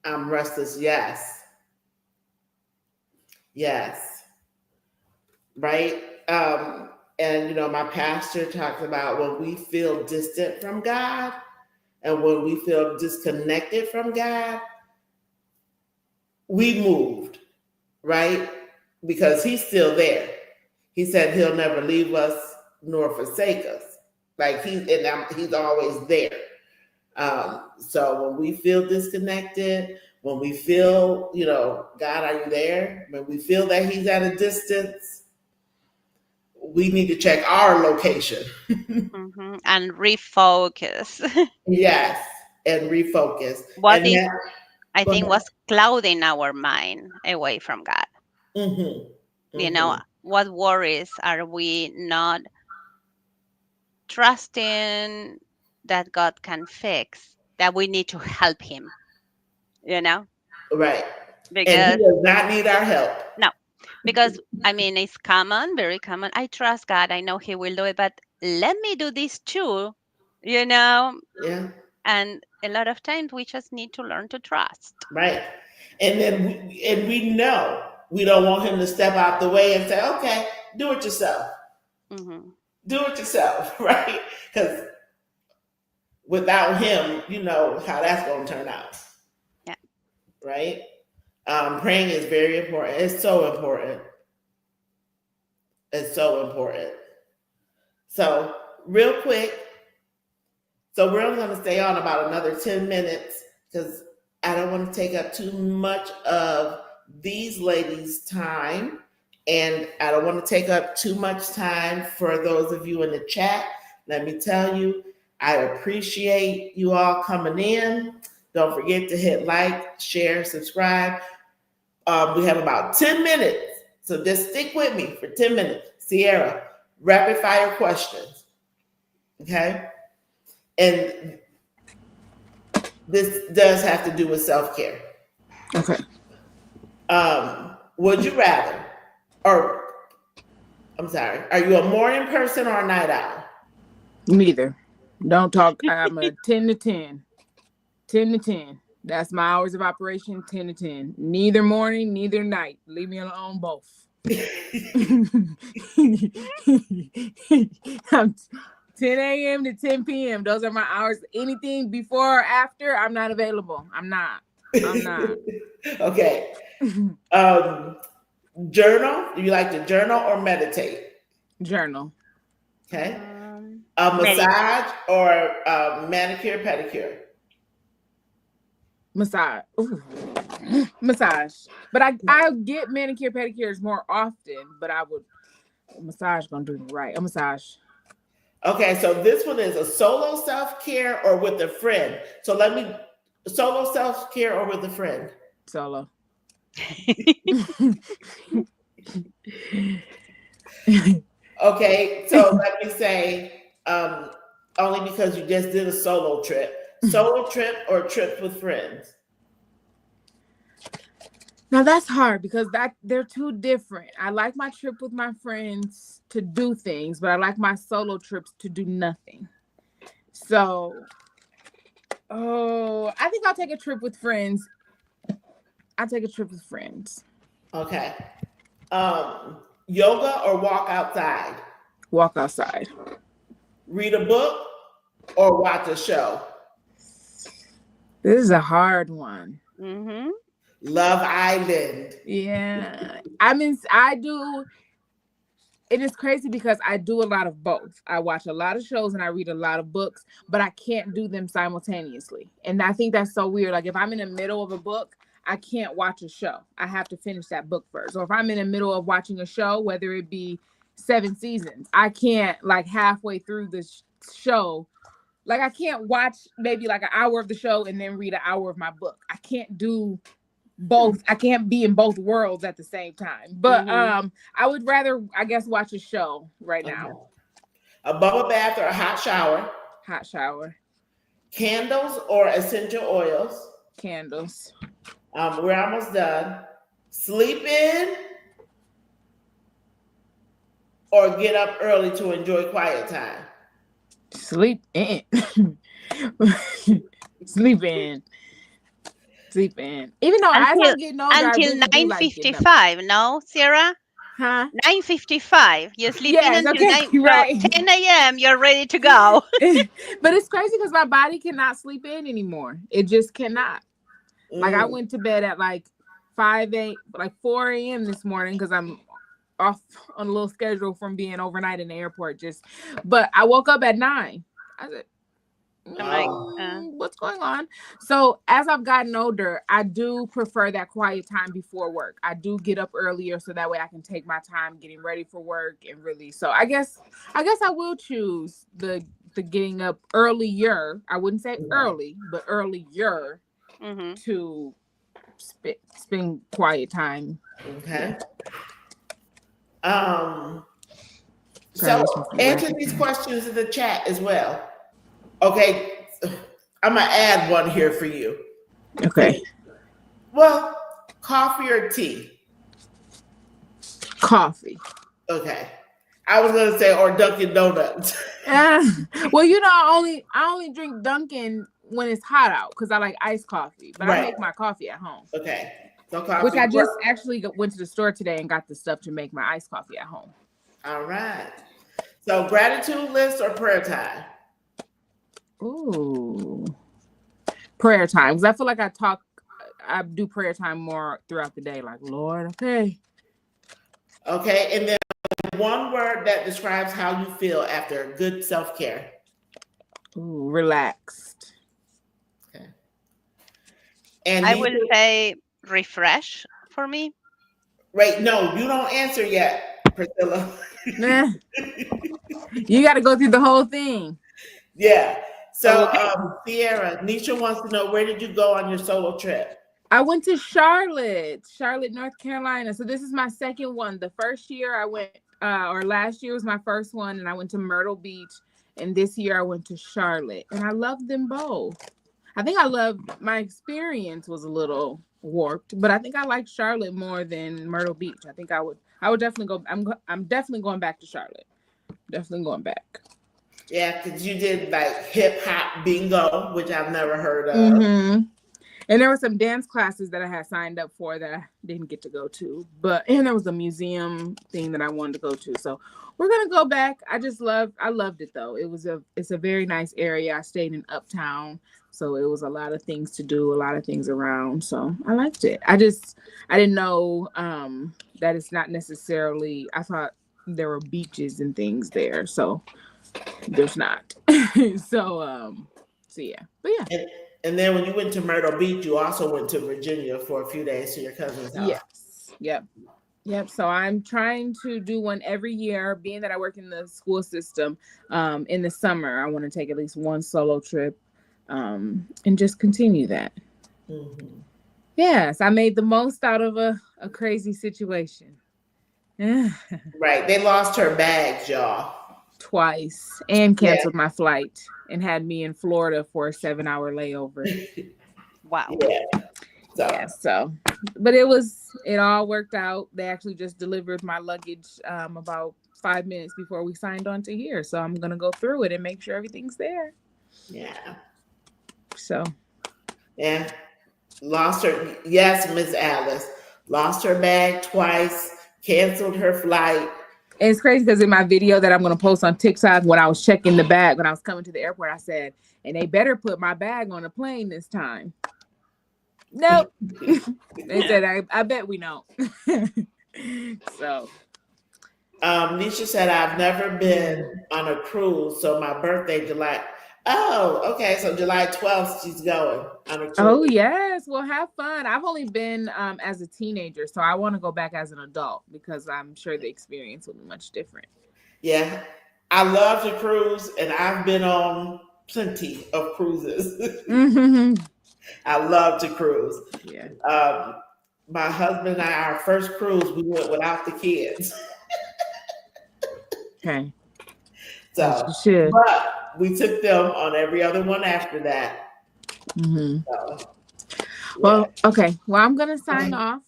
I'm restless. Yes. Yes. Right. And my pastor talks about when we feel distant from God and when we feel disconnected from God, we moved, right? Because he's still there. He said he'll never leave us nor forsake us. Like he's always there. So when we feel disconnected, when we feel, God, are you there? When we feel that he's at a distance, we need to check our location. And refocus. Yes, and refocus. What And is, that, I go think, ahead. was clouding our mind away from God? Mm-hmm. You Mm-hmm. know, what worries are we not trusting that God can fix, that we need to help him, you know? Right. And he Because, does not need our help. no, because I mean, it's common, very common. I trust God, I know he will do it, but let me do this too, you know? Yeah. And a lot of times we just need to learn to trust. Right. And then we know we don't want him to step out the way and say, okay, do it yourself. Hmm. Do it yourself, right? Because without him, you know how that's going to turn out, Yeah. right? Praying is very important. It's so important. It's so important. So, real quick, so we're only going to stay on about another 10 minutes because I don't want to take up too much of these ladies' time. And I don't want to take up too much time for those of you in the chat. Let me tell you, I appreciate you all coming in. Don't forget to hit like, share, subscribe. We have about 10 minutes. So just stick with me for 10 minutes. Sierra, rapid fire questions. Okay? And this does have to do with self-care. Okay. Would you rather, or I'm sorry, are you a morning person or a night owl? Neither. Don't talk. I'm a 10 to 10. 10 to 10. That's my hours of operation, 10 to 10. Neither morning, neither night. Leave me alone both. I'm 10 a.m. to 10 p.m. Those are my hours. Anything before or after, I'm not available. I'm not. Okay. Journal? Do you like to journal or meditate? Journal. Okay. A massage or manicure, pedicure? Massage. Ooh. Massage. But I get manicure, pedicures more often, but I would massage gonna do me right. A massage. Okay, so this one is a solo self-care or with a friend. So solo self-care or with a friend? Solo. Okay, so let me say, only because you just did a solo trip. Solo trip or trips with friends? Now that's hard because they're two different. I like my trip with my friends to do things, but I like my solo trips to do nothing. So, I think I'll take a trip with friends. I'll take a trip with friends. Okay. Yoga or walk outside? Walk outside. Read a book or watch a show? This is a hard one. Mm-hmm. Love Island. Yeah. I do. It is crazy because I do a lot of both. I watch a lot of shows and I read a lot of books, but I can't do them simultaneously. And I think that's so weird. Like if I'm in the middle of a book, I can't watch a show. I have to finish that book first. Or if I'm in the middle of watching a show, whether it be 7 seasons, I can't like halfway through the show. Like I can't watch maybe like an hour of the show and then read an hour of my book. I can't do both. I can't be in both worlds at the same time. But I would rather, I guess, watch a show right now. A bubble bath or a hot shower? Hot shower. Candles or essential oils? Candles. We're almost done. Sleep in or get up early to enjoy quiet time? Sleep in. Sleep in. Sleep in. Even though as Until I'm getting older, I really do like getting up. 9:55, no, Sarah? Huh? 9:55. You sleep in Yes, until okay, 9, so right. 10 a.m. You're ready to go. But it's crazy because my body cannot sleep in anymore. It just cannot. Like I went to bed at like 4 a.m. this morning because I'm off on a little schedule from being overnight in the airport. But I woke up at 9. I said, I'm like, what's going on? So as I've gotten older, I do prefer that quiet time before work. I do get up earlier so that way I can take my time getting ready for work and really. So I guess I will choose the getting up earlier. I wouldn't say early, but earlier to spend quiet time. Okay. So answer these questions in the chat as well. Okay, I'm gonna add one here for you. Okay. Well, coffee or tea? Coffee. Okay. I was gonna say or Dunkin' Donuts. Well, you know, I only drink Dunkin' when it's hot out because I like iced coffee, but I make my coffee at home. Okay. So coffee. Which I just actually went to the store today and got the stuff to make my iced coffee at home. All right. So gratitude list or prayer time? Ooh. Prayer time. Because I feel like I do prayer time more throughout the day. Like, Lord, okay. Okay. And then one word that describes how you feel after good self-care. Ooh, relaxed. Okay. And I will say refresh for me. Wait, no, you don't answer yet, Priscilla. You got to go through the whole thing. Yeah. So, Sierra, Nisha wants to know, where did you go on your solo trip? I went to Charlotte, North Carolina. So this is my second one. The first year I went, or last year was my first one, and I went to Myrtle Beach. And this year I went to Charlotte, and I loved them both. I think my experience was a little warped, but I think I liked Charlotte more than Myrtle Beach. I think I would definitely go. I'm definitely going back to Charlotte. Definitely going back. Yeah, because you did like hip hop bingo, which I've never heard of. Mm-hmm. And there were some dance classes that I had signed up for that I didn't get to go to. And there was a museum thing that I wanted to go to. So we're gonna go back. I loved it though. It's a very nice area. I stayed in Uptown, so it was a lot of things to do, a lot of things around. So I liked it. I didn't know that it's not necessarily. I thought there were beaches and things there, so there's not. So yeah, but yeah. And then when you went to Myrtle Beach, you also went to Virginia for a few days to your cousin's house. Yes. Yep. So I'm trying to do one every year. Being that I work in the school system, in the summer, I want to take at least one solo trip, and just continue that. Mm-hmm. Yes, I made the most out of a crazy situation. Right. They lost her bags, y'all. Twice and canceled my flight and had me in Florida for a 7-hour layover. Wow. So, but it all worked out. They actually just delivered my luggage about 5 minutes before we signed on to here. So I'm going to go through it and make sure everything's there. Yeah. So. Yeah. Lost her. Yes, Miss Alice. Lost her bag twice, canceled her flight. And it's crazy because in my video that I'm going to post on TikTok, when I was checking the bag, when I was coming to the airport, I said, and they better put my bag on the plane this time. Nope. They said, I bet we don't. So. Nisha said, I've never been on a cruise. So my birthday, July. Oh, okay. So July 12th, she's going on a cruise. Oh, yes. Well, have fun. I've only been as a teenager, so I want to go back as an adult because I'm sure the experience will be much different. Yeah. I love to cruise, and I've been on plenty of cruises. Mm-hmm. I love to cruise. Yeah. My husband and I, our first cruise, we went without the kids. Okay. So, we took them on every other one after that. Hmm. So yeah. Well, okay. Well, I'm gonna sign Okay. off.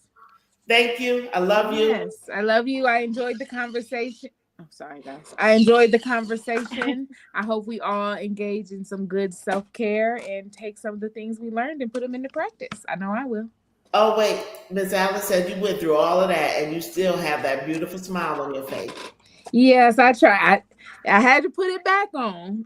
Thank you. I love you. Yes, I love you. I enjoyed the conversation. I'm sorry, guys. I enjoyed the conversation. I hope we all engage in some good self care and take some of the things we learned and put them into practice. I know I will. Oh wait, Miss Alice said you went through all of that and you still have that beautiful smile on your face. Yes, I tried. I had to put it back on,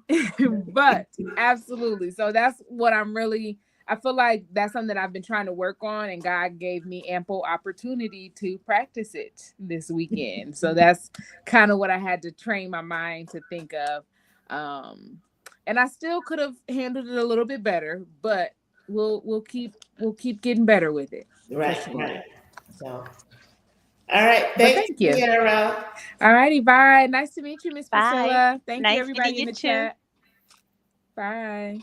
but absolutely. So that's what I'm really. I feel like that's something that I've been trying to work on, and God gave me ample opportunity to practice it this weekend. So that's kind of what I had to train my mind to think of. Um, and I still could have handled it a little bit better, but we'll keep getting better with it for Right, sure. right. So all right, But thanks, thank you. Sierra. All righty, bye. Nice to meet you, Miss Bye. Priscilla. Thank you, Nice meeting everybody in you the too. chat. Bye.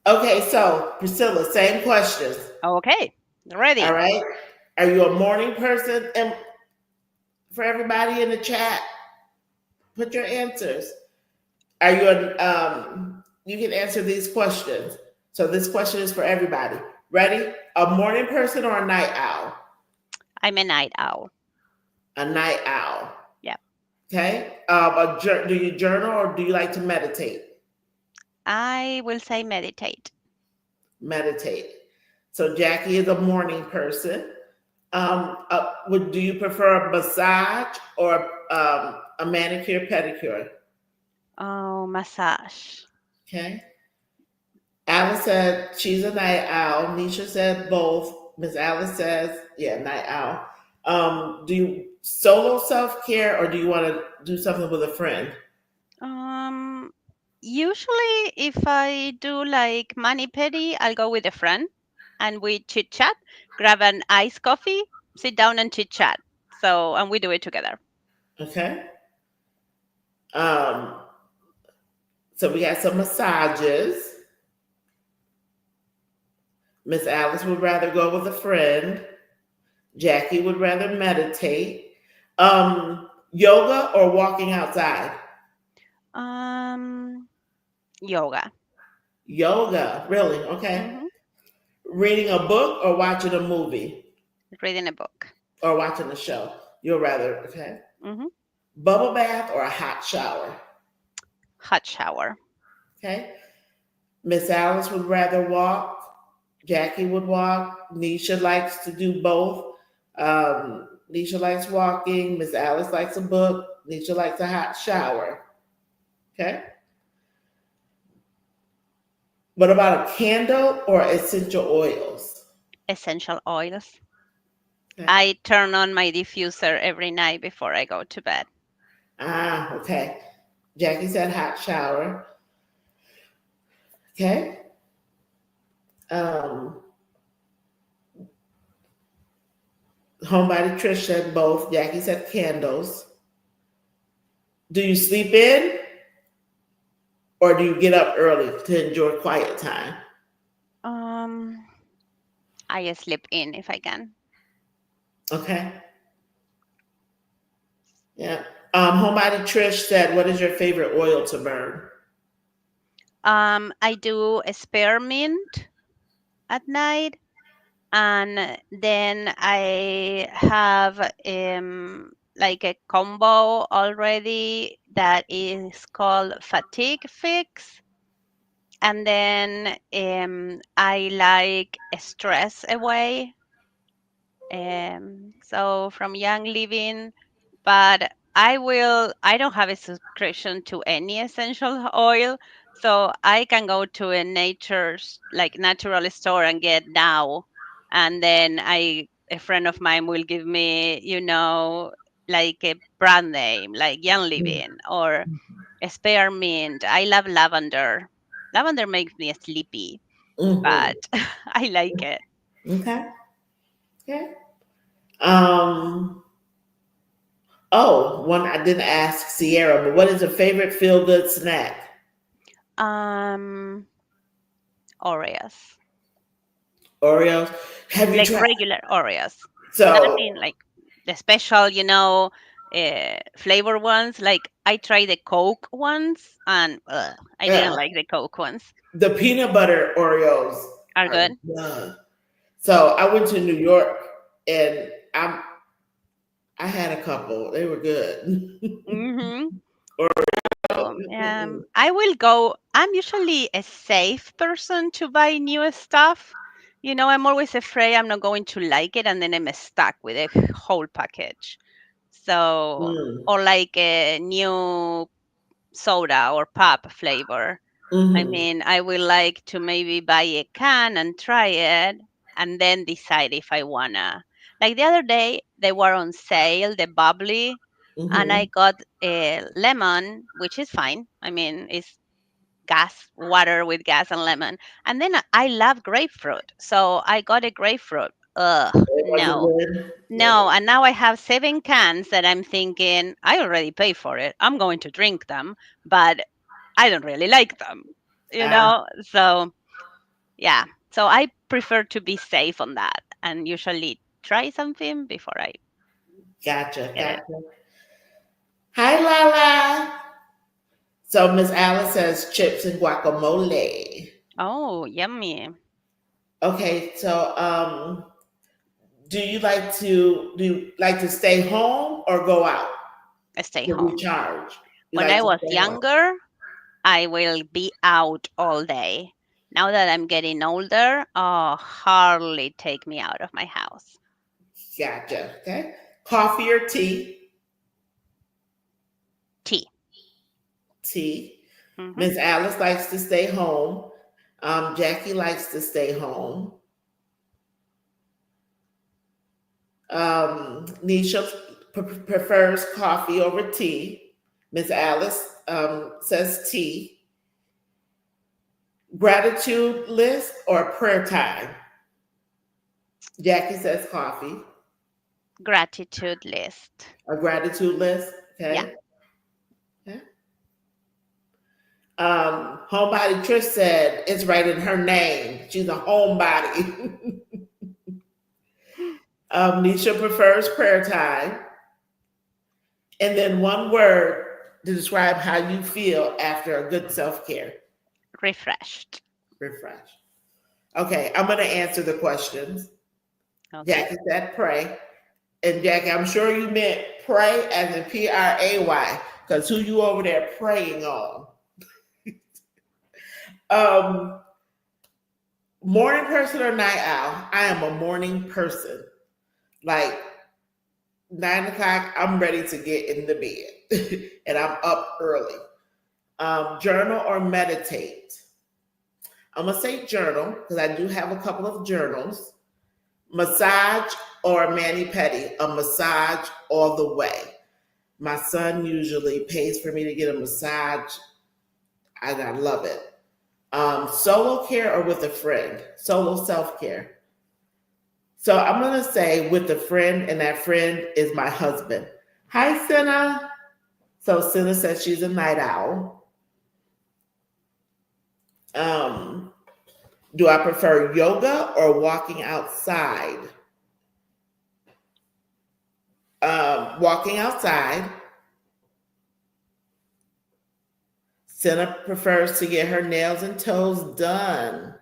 Okay, so Priscilla, same questions. Okay, All ready. right. Are you a morning person? And for everybody in the chat, put your answers. Are you you can answer these questions. So this question is for everybody. Ready? A morning person or a night owl? I'm a night owl. A night owl. Yeah. Okay. Do you journal or do you like to meditate? I will say meditate. Meditate. So Jackie is a morning person. Would do you prefer a massage or a manicure pedicure? Oh, massage. Okay. Alice said she's a night owl. Nisha said both. Miss Alice says, yeah, night owl. Do you solo self care or do you want to do something with a friend? Um, Usually if I do like mani pedi, I'll go with a friend and we chit chat, grab an iced coffee, sit down and chit chat. So, and we do it together. Okay. Um, so we got some massages. Miss Alice would rather go with a friend. Jackie would rather meditate. Yoga or walking outside? Um, Yoga. Yoga, really? Okay. Hmm. Reading a book or watching a movie Reading a book. or watching a show? You'll rather, okay. Hmm. Bubble bath or a hot shower? Hot shower. Okay. Miss Alice would rather walk. Jackie would walk. Nisha likes to do both. Nisha likes walking. Miss Alice likes a book. Nisha likes a hot shower. Okay. What about a candle or essential oils? Essential oils. Okay. I turn on my diffuser every night before I go to bed. Ah, okay. Jackie said hot shower. Okay. Um, Homebody Trish said both. Jackie said candles. Do you sleep in or do you get up early to enjoy quiet time? Um, I sleep in if I can. Okay. Yeah. Homebody Trish said, what is your favorite oil to burn? I do spearmint at night, and then I have like a combo already that is called Fatigue Fix, and then I like Stress Away. So from Young Living, but I don't have a subscription to any essential oil, so I can go to a nature's like natural store and get now, and then a friend of mine will give me, like a brand name like Young Living or Spearmint. I love lavender. Lavender makes me sleepy, Mm-hmm. but I like it. Okay. Okay. Um, one I didn't ask Sierra, but what is your favorite feel good snack? Um, Oreos. Oreos. Have you Like tried? regular Oreos. So, Nothing like the special, flavor ones. Like I tried the Coke ones, and I didn't Yeah. like the Coke ones. The peanut butter Oreos Are are good. good. So I went to New York and I had a couple. They were good. Hmm. So Oreo. I will go. I'm usually a safe person to buy new stuff. I'm always afraid I'm not going to like it, and then I'm stuck with a whole package. So, Mm. or like a new soda or pop flavor. I Hmm. mean, I would like to maybe buy a can and try it and then decide if I wanna. Like the other day, they were on sale, the bubbly, and I Hmm. got a lemon, which is fine. I mean, it's gas, water with gas and lemon. And then I love grapefruit. So I got a grapefruit. Ugh, It wasn't no. good. No, and now I have 7 cans that I'm thinking I already paid for it. I'm going to drink them, but I don't really like them, Ah, So, yeah. So I prefer to be safe on that and usually try something before I gotcha, get it. gotcha. Hi, Lala. So Miss Alice says chips and guacamole. Oh, yummy. Okay, so do you like to stay home or go out Stay to home. recharge? You When like I to was stay home. younger, I will be out all day. Now that I'm getting older, hardly take me out of my house. Gotcha. Okay. Coffee or tea? Tea. Tea. Hmm. Miss Alice likes to stay home. Jackie likes to stay home. Nisha prefers coffee over tea. Miss Alice says tea. Gratitude list or prayer time? Jackie says coffee. Gratitude list. A gratitude list. Yeah. Okay. Okay. Homebody Trish said it's right in her name. She's a homebody. Nisha prefers prayer time. And then one word to describe how you feel after a good self care. Refreshed. Refresh. Okay, I'm going to answer the questions. Okay. Jackie said pray. And Jackie, I'm sure you meant pray as in Pray, because who you over there praying on? Um, Morning person or night owl? I am a morning person. Like 9 o'clock, I'm ready to get in the bed, and I'm up early. Journal or meditate? I'm gonna say journal because I do have a couple of journals. Massage or mani pedi? A massage all the way. My son usually pays for me to get a massage, and I love it. Solo care or with a friend? Solo self care. So I'm gonna say with a friend, and that friend is my husband. Hi, Senna. So Senna says she's a night owl. Um, do I prefer yoga or walking outside? Walking outside. Senna prefers to get her nails and toes done.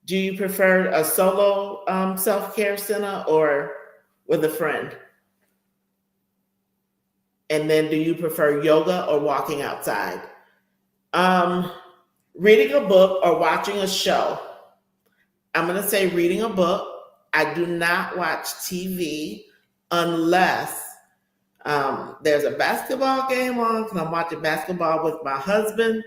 Do you prefer a solo self care, Senna, or with a friend? And then do you prefer yoga or walking outside? Um, Reading a book or watching a show? I'm going to say reading a book. I do not watch TV unless there's a basketball game on because I'm watching basketball with my husband.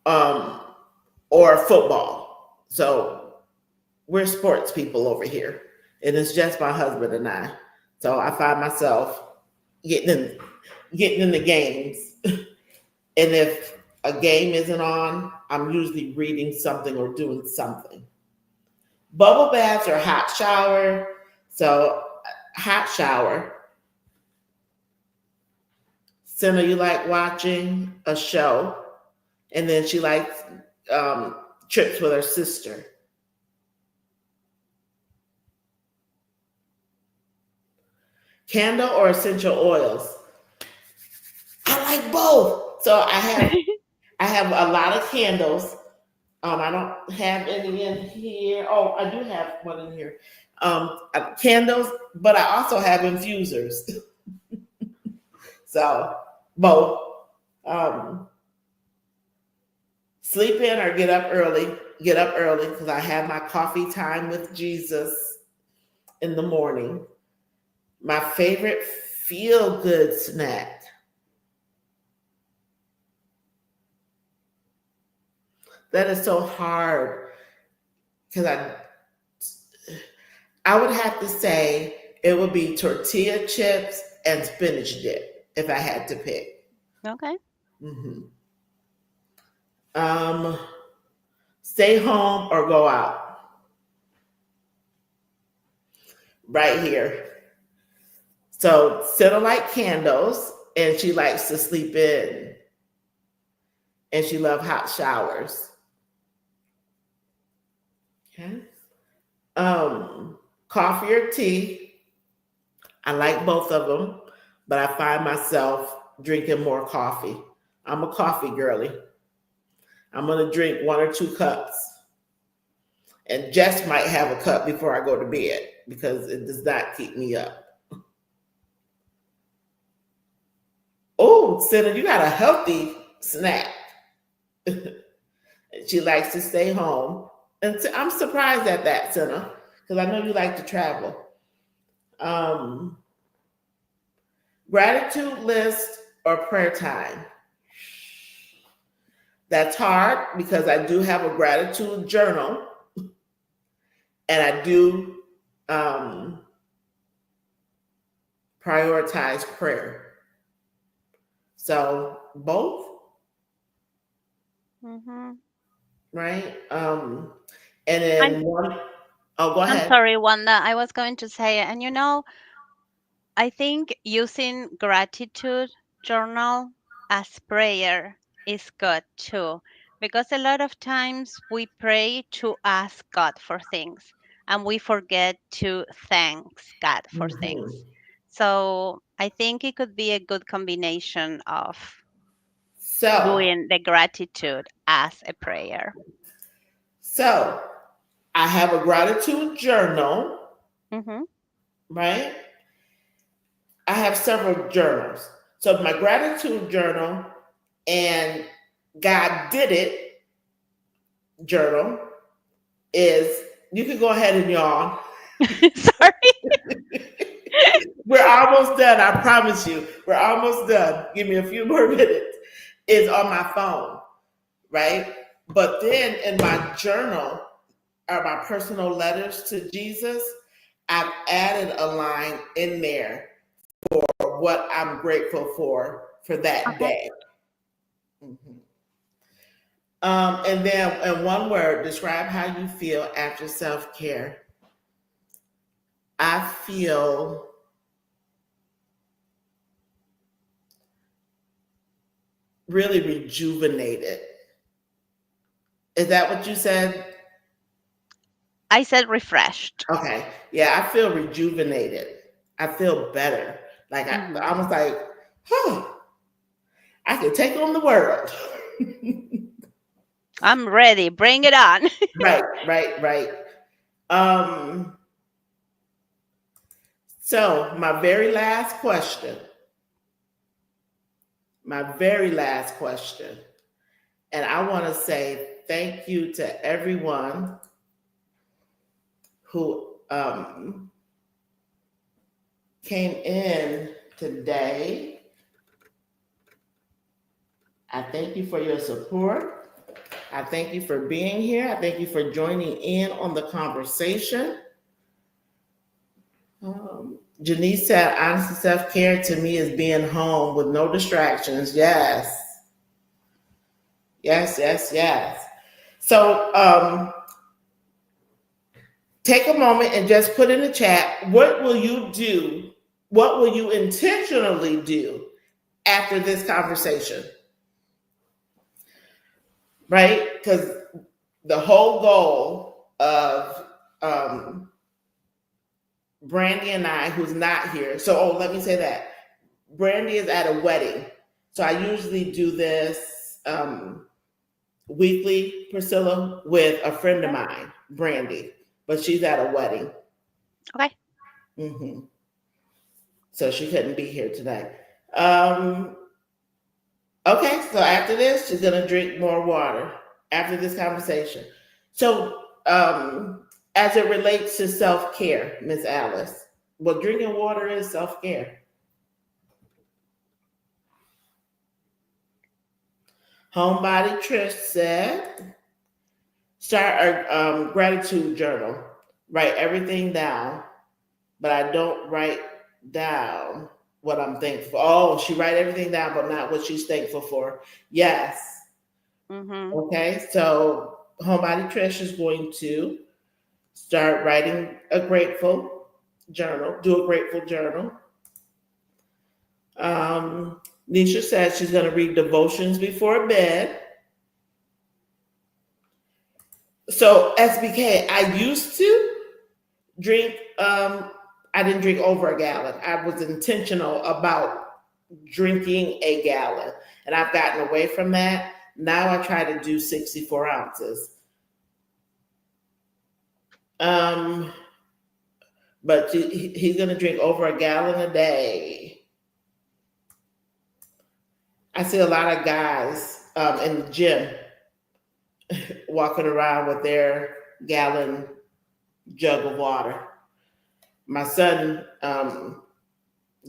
Um, or football. So we're sports people over here, and it's just my husband and I. So I find myself getting in, getting in the games, and if a game isn't on, I'm usually reading something or doing something. Bubble baths or hot shower. So hot shower. Senna, you like watching a show, and then she likes um, trips with her sister. Candle or essential oils? I like both. So I have a lot of candles. I don't have any in here. Oh, I do have one in here. Candles, but I also have infusers. So both. Um, Sleep in or get up early. Get up early because I have my coffee time with Jesus in the morning. My favorite feel good snack. That is so hard because I would have to say it would be tortilla chips and spinach dip if I had to pick. Okay. hmm Um, Stay home or go out. Right here. So Senna like candles, and she likes to sleep in, and she loves hot showers. Okay. Coffee or tea. I like both of them, but I find myself drinking more coffee. I'm a coffee girly. I'm gonna drink 1 or 2 cups, and Jess might have a cup before I go to bed because it does not keep me up. Oh, Senna, you got a healthy snack. She likes to stay home. And I'm surprised at that, Senna, because I know you like to travel. Um, Gratitude list or prayer time. That's hard because I do have a gratitude journal and I do prioritize prayer. So both, Mm-hmm. right? And I'm then one, oh, go I'm ahead. sorry, Wanda. I was going to say, and I think using gratitude journal as prayer is good too, because a lot of times we pray to ask God for things and we forget to thank God for things. Mhm. So I think it could be a good combination of So, doing the gratitude as a prayer. so I have a gratitude journal, Mm-hmm. right? I have several journals. So my gratitude journal and God did it journal is you can go ahead and yawn. Sorry. We're almost done. I promise you. We're almost done. Give me a few more minutes. It's on my phone, right? But then in my journal are my personal letters to Jesus. I've added a line in there for what I'm grateful for that Okay. day. Mhm. And then in one word, describe how you feel after self care. I feel really rejuvenated. Is that what you said? I said refreshed. Okay. Yeah, I feel rejuvenated. I feel better. Like Mm-hmm. I was like, huh, I can take on the world. I'm ready. Bring it on. Right, right, right. Um, so my very last question, and I want to say thank you to everyone who came in today. I thank you for your support. I thank you for being here. I thank you for joining in on the conversation. Janice said, honestly, self care to me is being home with no distractions. Yes, yes, yes, yes. So take a moment and just put in the chat what will you do? What will you intentionally do after this conversation? Right? Because the whole goal of Brandy and I, who's not here. So, oh, let me say that Brandy is at a wedding. So I usually do this weekly, Priscilla, with a friend of Okay. mine, Brandy, but she's at a wedding. Okay. Hmm. So she couldn't be here tonight. Um, okay, so after this, she's gonna drink more water after this conversation. So, as it relates to self care, Miss Alice, well, drinking water is self care. Homebody Trish said, start a gratitude journal. Write everything down, but I don't write down what I'm thankful for. Oh, she write everything down, but not what she's thankful for. Yes. Mm-hmm. Okay. So Homebody Trish is going to start writing a grateful journal. Do a grateful journal. Nisha says she's going to read devotions before bed. So SBK, I used to drink. I didn't drink over a gallon. I was intentional about drinking a gallon, and I've gotten away from that. Now I try to do 64 ounces. Um, but he's going to drink over a gallon a day. I see a lot of guys in the gym walking around with their gallon jug of water. My son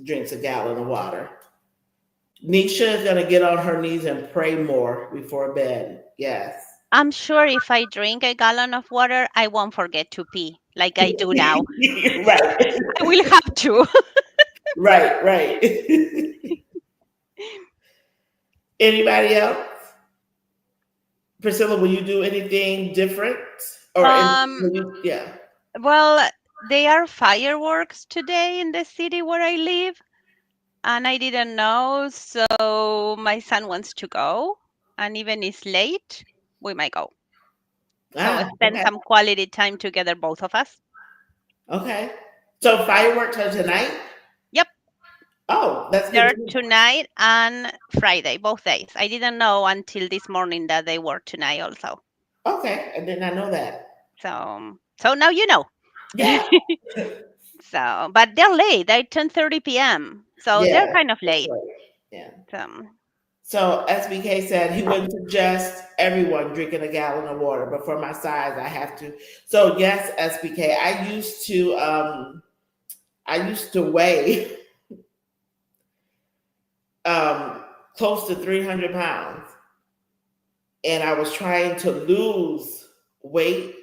drinks a gallon of water. Nisha is going to get on her knees and pray more before bed. Yes. I'm sure if I drink a gallon of water, I won't forget to pee like I do now. Right. I will have to. Right, right. Anybody else? Priscilla, will you do anything different? Um, Will you, yeah. well, there are fireworks today in the city where I live, and I didn't know, so my son wants to go, and even it's late, we might go. So Ah, spend okay. some quality time together, both of us. Okay. So fireworks are tonight? Yep, Oh, that's good they're too. tonight and Friday, both days. I didn't know until this morning that they were tonight also. Okay. I did not know that. So now you know. Yeah. So, but they're late. They're 10:30 p.m. So they're Yeah. kind of That's late. right. Yeah. So, So SBK said he wouldn't suggest everyone drinking a gallon of water, but for my size, I have to. So yes, SBK, I used to weigh um, close to 300 pounds, and I was trying to lose weight.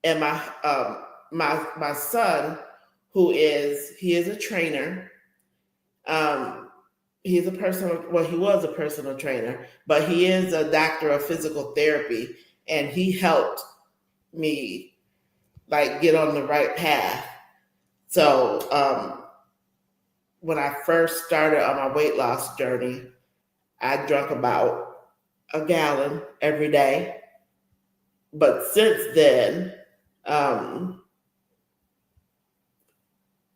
And my son, he is a trainer. Um, he's a personal, well, he was a personal trainer, but he is a doctor of physical therapy, and he helped me like get on the right path. So when I first started on my weight loss journey, I drank about a gallon every day. But since then, um,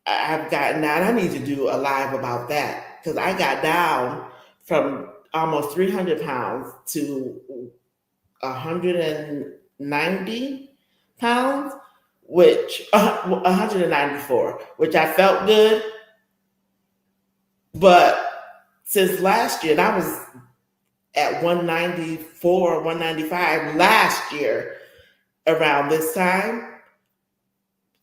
I've gotten out. I need to do a live about that because I got down from almost 300 pounds to 190 pounds, which 194, which I felt good. But since last year, and I was at 194, 195 last year around this time.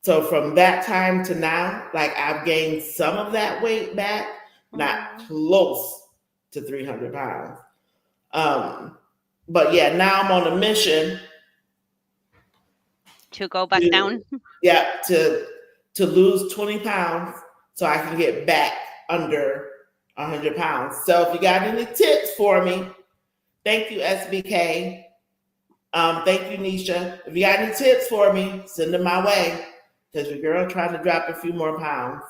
So from that time to now, like I've gained some of that weight back, not mhm, close to 300 pounds. Um, but yeah, now I'm on a mission to go back to, down. yeah, to lose 20 pounds so I can get back under 100 pounds. So if you got any tips for me, thank you, SBK. Thank you, Nisha. If you got any tips for me, send them my way because your girl trying to drop a few more pounds.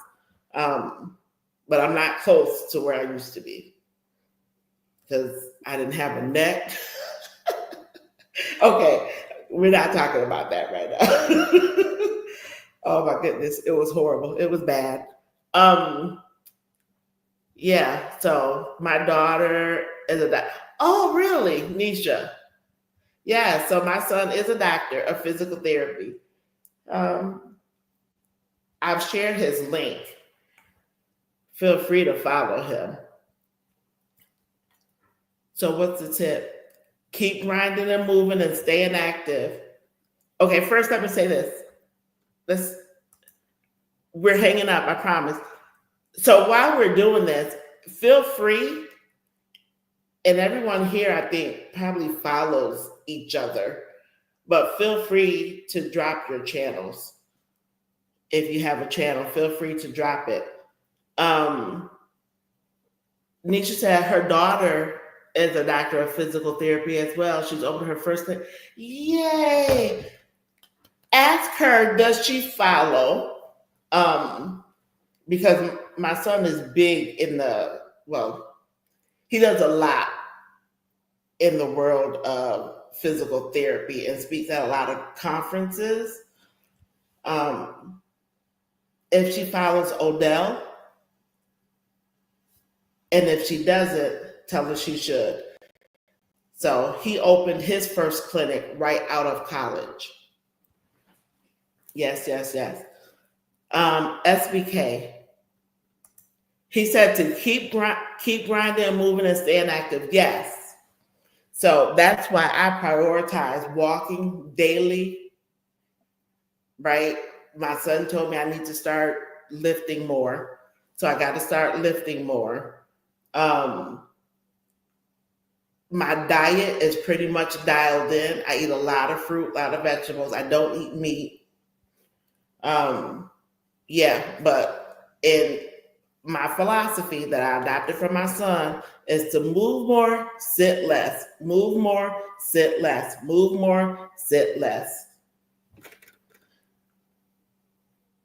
But I'm not close to where I used to be because I didn't have a neck. Okay, we're not talking about that right now. Oh my goodness, it was horrible. It was bad. Um, yeah. So my daughter is a doctor. Oh, really, Nisha? Yeah. So my son is a doctor of physical therapy. Um, I've shared his link. Feel free to follow him. So what's the tip? Keep grinding and moving and staying active. Okay, first let me say this. Let's We're hanging up, I promise. So while we're doing this, feel free, and everyone here I think probably follows each other, but feel free to drop your channels. If you have a channel, feel free to drop it. Um, Nisha said her daughter is a doctor of physical therapy as well. She's opened her first thing. Yay! Ask her, does she follow? Um, because my son is big in he does a lot in the world of physical therapy and speaks at a lot of conferences. Um, if she follows Odell, and if she doesn't, tell her she should. So he opened his first clinic right out of college. Yes, yes, yes. SBK. He said to keep grinding and moving and staying active. Yes. So that's why I prioritize walking daily, right? My son told me I need to start lifting more. So I got to start lifting more. Um, my diet is pretty much dialed in. I eat a lot of fruit, a lot of vegetables. I don't eat meat. Um, yeah, but in my philosophy that I adopted from my son is to move more, sit less, move more, sit less, move more, sit less.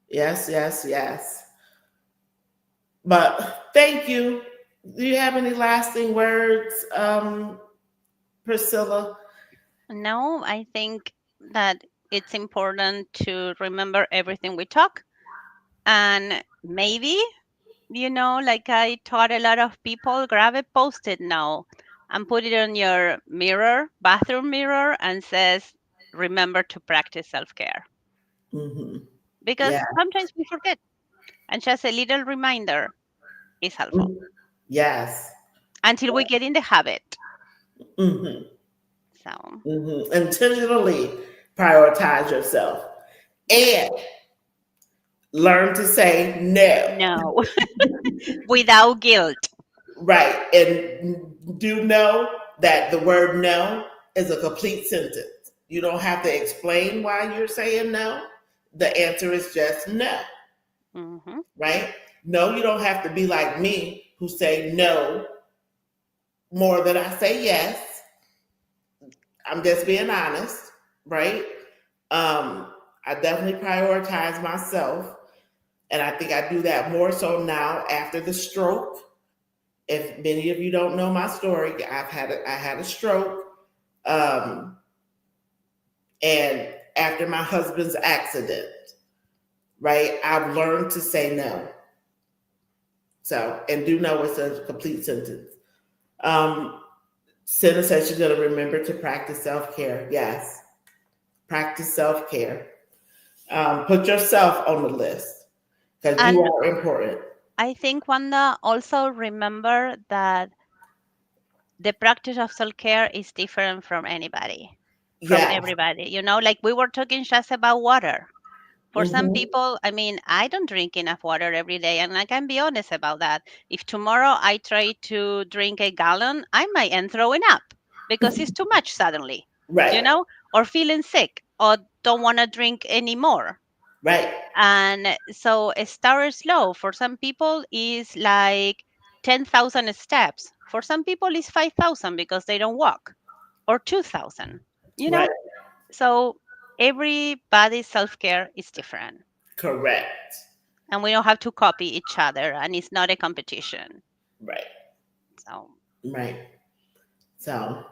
Yes, yes, yes. But thank you. Do you have any lasting words, Priscilla? No, I think that it's important to remember everything we talk. And maybe, like I taught a lot of people, grab a post-it now and put it on your mirror, bathroom mirror, and says, remember to practice self-care. Mm-hmm. Because Yeah. sometimes we forget. And just a little reminder is helpful Mm. Yes. until we get in the habit. Mm-hmm. So, Mm-hmm. Intentionally prioritize yourself yes. and learn to say no. No, without guilt. Right. And do know that the word no is a complete sentence. You don't have to explain why you're saying no. The answer is just no. Hmm. Right? No, you don't have to be like me who say no more than I say yes. I'm just being honest, right? I definitely prioritize myself, and I think I do that more so now after the stroke. If many of you don't know my story, I had a stroke, um, and after my husband's accident, right, I've learned to say no. So, and do know it's a complete sentence. Um, Senna says she's going to remember to practice self care. Yes, practice self care. Put yourself on the list because you And are important. I think, Wanda, also remember that the practice of self care is different from anybody, from Yes. everybody. Like we were talking just about water. For some Mm-hmm. people, I mean, I don't drink enough water every day, and I can be honest about that. If tomorrow I try to drink a gallon, I might end throwing up because it's too much suddenly, you Right. know, or feeling sick or don't want to drink anymore. Right. And so start slow. For some people, is like 10,000 steps. For some people, it's 5,000 because they don't walk, or 2,000, you Right. know? So everybody's self care is different. Correct. And we don't have to copy each other, and it's not a competition. Right. So Right. So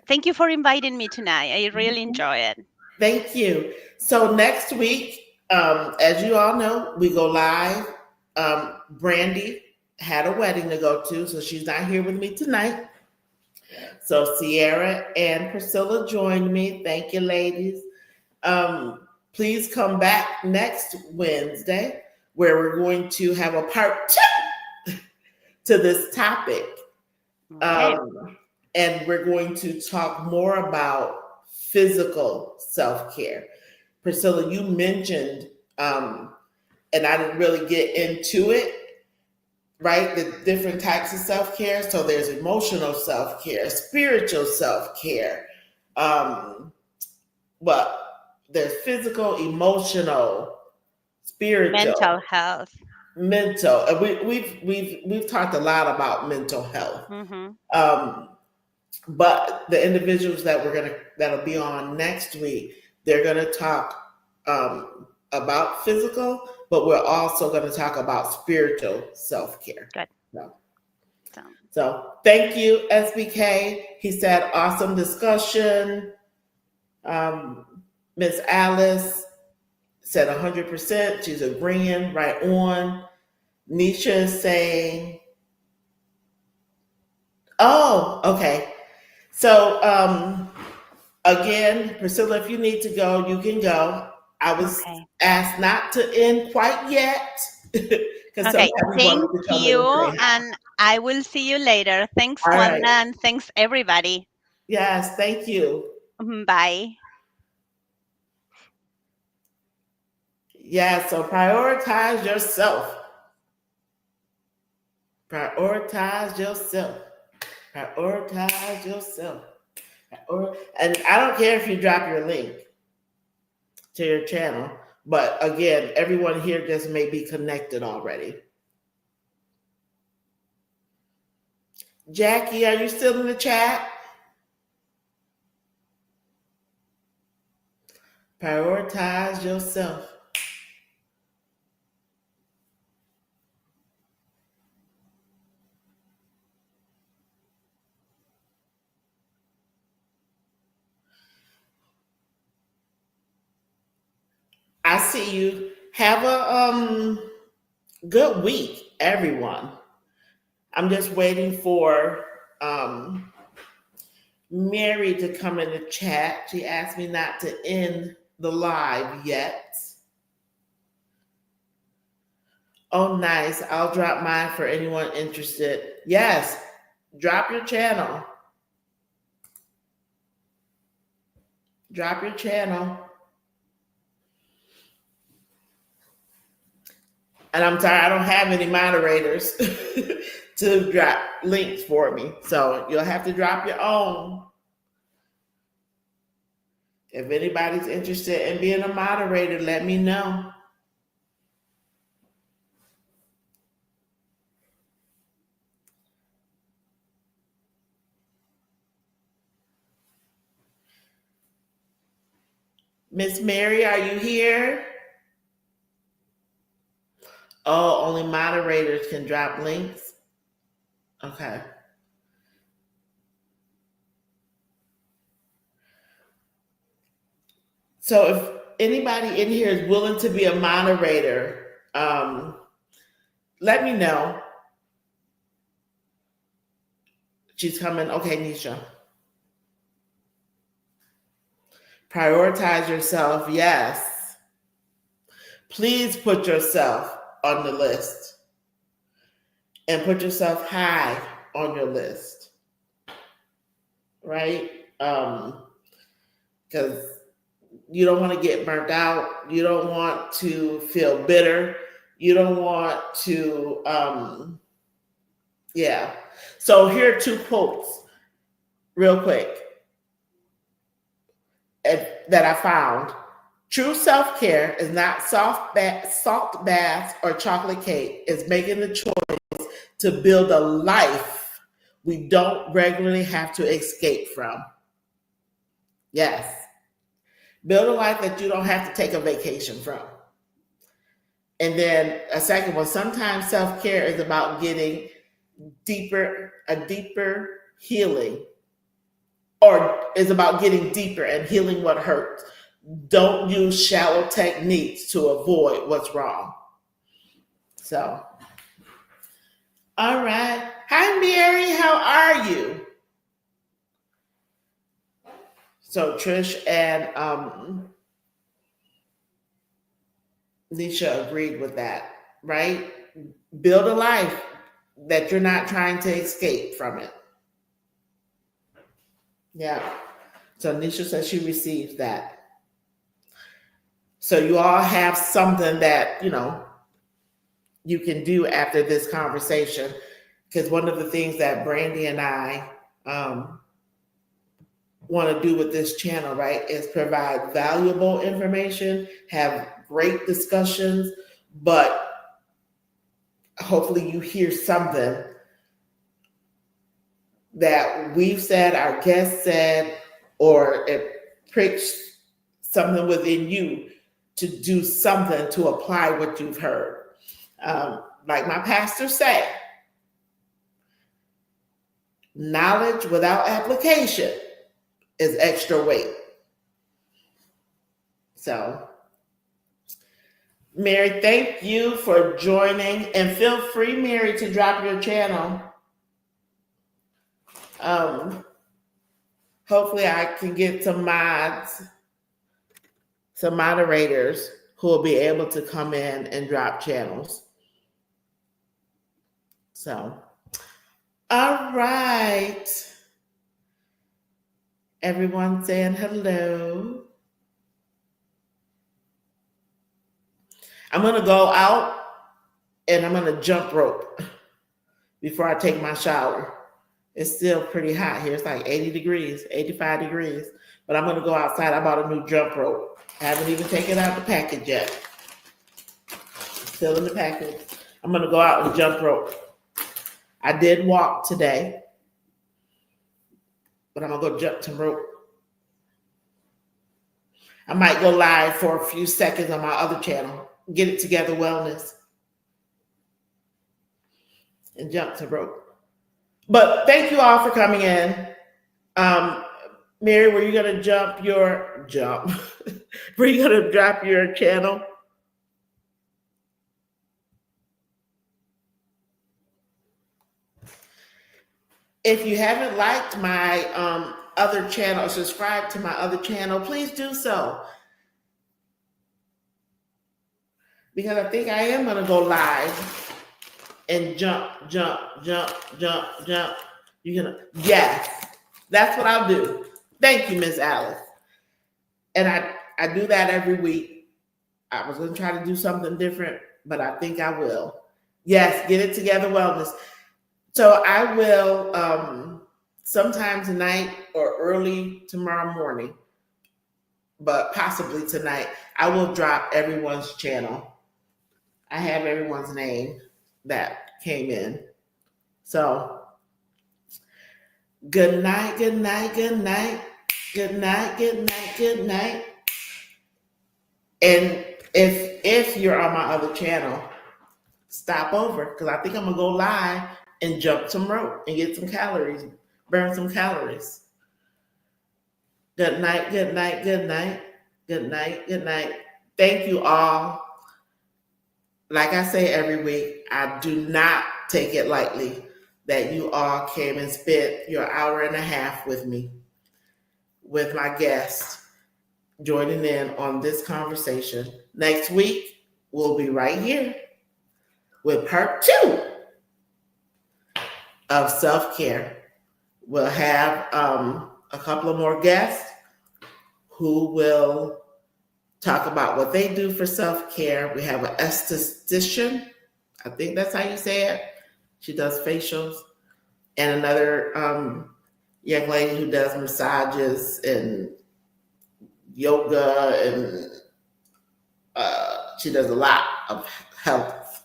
thank you for inviting me tonight. I really enjoy it. thank you. So next week, As you all know, we go live. Brandy had a wedding to go to, so she's not here with me tonight. So Sierra and Priscilla joined me. Thank you, ladies. Please come back next Wednesday where we're going to have a part 2 to this topic. Okay. And we're going to talk more about physical self-care. Priscilla, you mentioned, and I didn't really get into it, right? The different types of self-care. So there's emotional self-care, spiritual self-care, but there's physical, emotional, Mental spiritual, health. mental. And we've talked a lot about mental health. Mm-hmm. But the individuals that'll be on next week, they're gonna talk about physical, but we're also gonna talk about spiritual self-care. Good. So thank you, SBK. He said awesome discussion. Miss Alice said 100%. She's agreeing right on. Nisha is saying, oh, okay. So again, Priscilla, if you need to go, you can go. I was asked not to end quite yet. Okay, thank you, and I will see you later. Thanks, Wanda, and thanks, everybody. Yes, thank you. Bye. Yeah, so prioritize yourself. Prioritize yourself. Prioritize yourself. And I don't care if you drop your link to your channel, but again, everyone here just may be connected already. Jackie, are you still in the chat? Prioritize yourself. I see you. Have a good week, everyone. I'm just waiting for Mary to come in the chat. She asked me not to end the live yet. Oh, nice. I'll drop mine for anyone interested. Yes, drop your channel. Drop your channel. And I'm sorry, I don't have any moderators to drop links for me. So you'll have to drop your own. If anybody's interested in being a moderator, let me know. Miss Mary, are you here? Oh, only moderators can drop links? Okay. So if anybody in here is willing to be a moderator, let me know. She's coming. Okay, Nisha. Prioritize yourself. Yes. Please put yourself on the list and put yourself high on your list. Right? Because you don't want to get burnt out. You don't want to feel bitter. You don't want to, yeah. So here are 2 quotes real quick that I found. True self-care is not salt baths or chocolate cake. It's making the choice to build a life we don't regularly have to escape from. Yes. Build a life that you don't have to take a vacation from. And then a second one, sometimes self-care is about getting a deeper healing, or is about getting deeper and healing what hurts. don't use shallow techniques to avoid what's wrong. So, all right. Hi, Mary. How are you? So, Trish and Nisha agreed with that, right? Build a life that you're not trying to escape from it. Yeah. So Nisha says she receives that. So you all have something that, you can do after this conversation. Because one of the things that Brandy and I want to do with this channel, right, is provide valuable information, have great discussions, but hopefully you hear something that we've said, our guests said, or it pricks something within you to do something to apply what you've heard. Like my pastor said, knowledge without application is extra weight. So, Mary, thank you for joining, and feel free, Mary, to drop your channel. Hopefully I can get some moderators who will be able to come in and drop channels. So, all right. Everyone saying hello. I'm going to go out and I'm going to jump rope before I take my shower. It's still pretty hot here. It's like 80 degrees, 85 degrees. But I'm going to go outside. I bought a new jump rope. I haven't even taken out the package yet. It's still in the package. I'm going to go out and jump rope. I did walk today, but I'm going to go jump some rope. I might go live for a few seconds on my other channel, Get It Together Wellness, and jump some rope. But thank you all for coming in. Mary, were you going to were you going to drop your channel? If you haven't liked my other channel, subscribe to my other channel, please do so. Because I think I am going to go live and jump. You're going to, yes, that's what I'll do. Thank you, Miss Alice. And I do that every week. I was going to try to do something different, but I think I will. Yes, Get It Together Wellness. So I will sometime tonight or early tomorrow morning, but possibly tonight, I will drop everyone's channel. I have everyone's name that came in. So good night, good night, good night, good night, good night, good night. And if you're on my other channel, stop over, because I think I'm gonna go live and jump some rope and get some calories, burn some calories. Good night, good night, good night, good night, good night. Thank you all. Like I say every week, I do not take it lightly that you all came and spent your hour and a half with me, with my guest, joining in on this conversation. Next week, we'll be right here with part 2 of self-care. We'll have a couple of more guests who will talk about what they do for self-care. We have an esthetician. I think that's how you say it. She does facials. And another young lady who does massages and yoga, and she does a lot of health,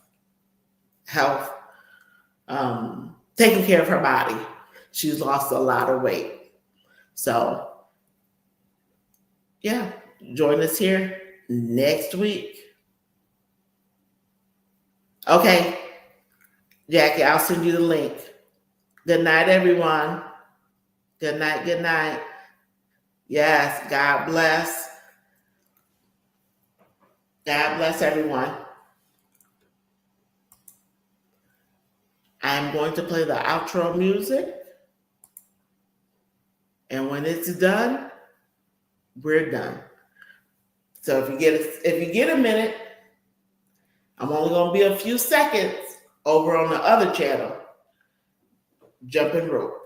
taking care of her body. She's lost a lot of weight. So, yeah, join us here next week. Okay, Jackie, I'll send you the link. Good night, everyone. Good night, good night. Yes, God bless. God bless everyone. I'm going to play the outro music. And when it's done, we're done. So if you get a minute, I'm only going to be a few seconds over on the other channel, jumping rope.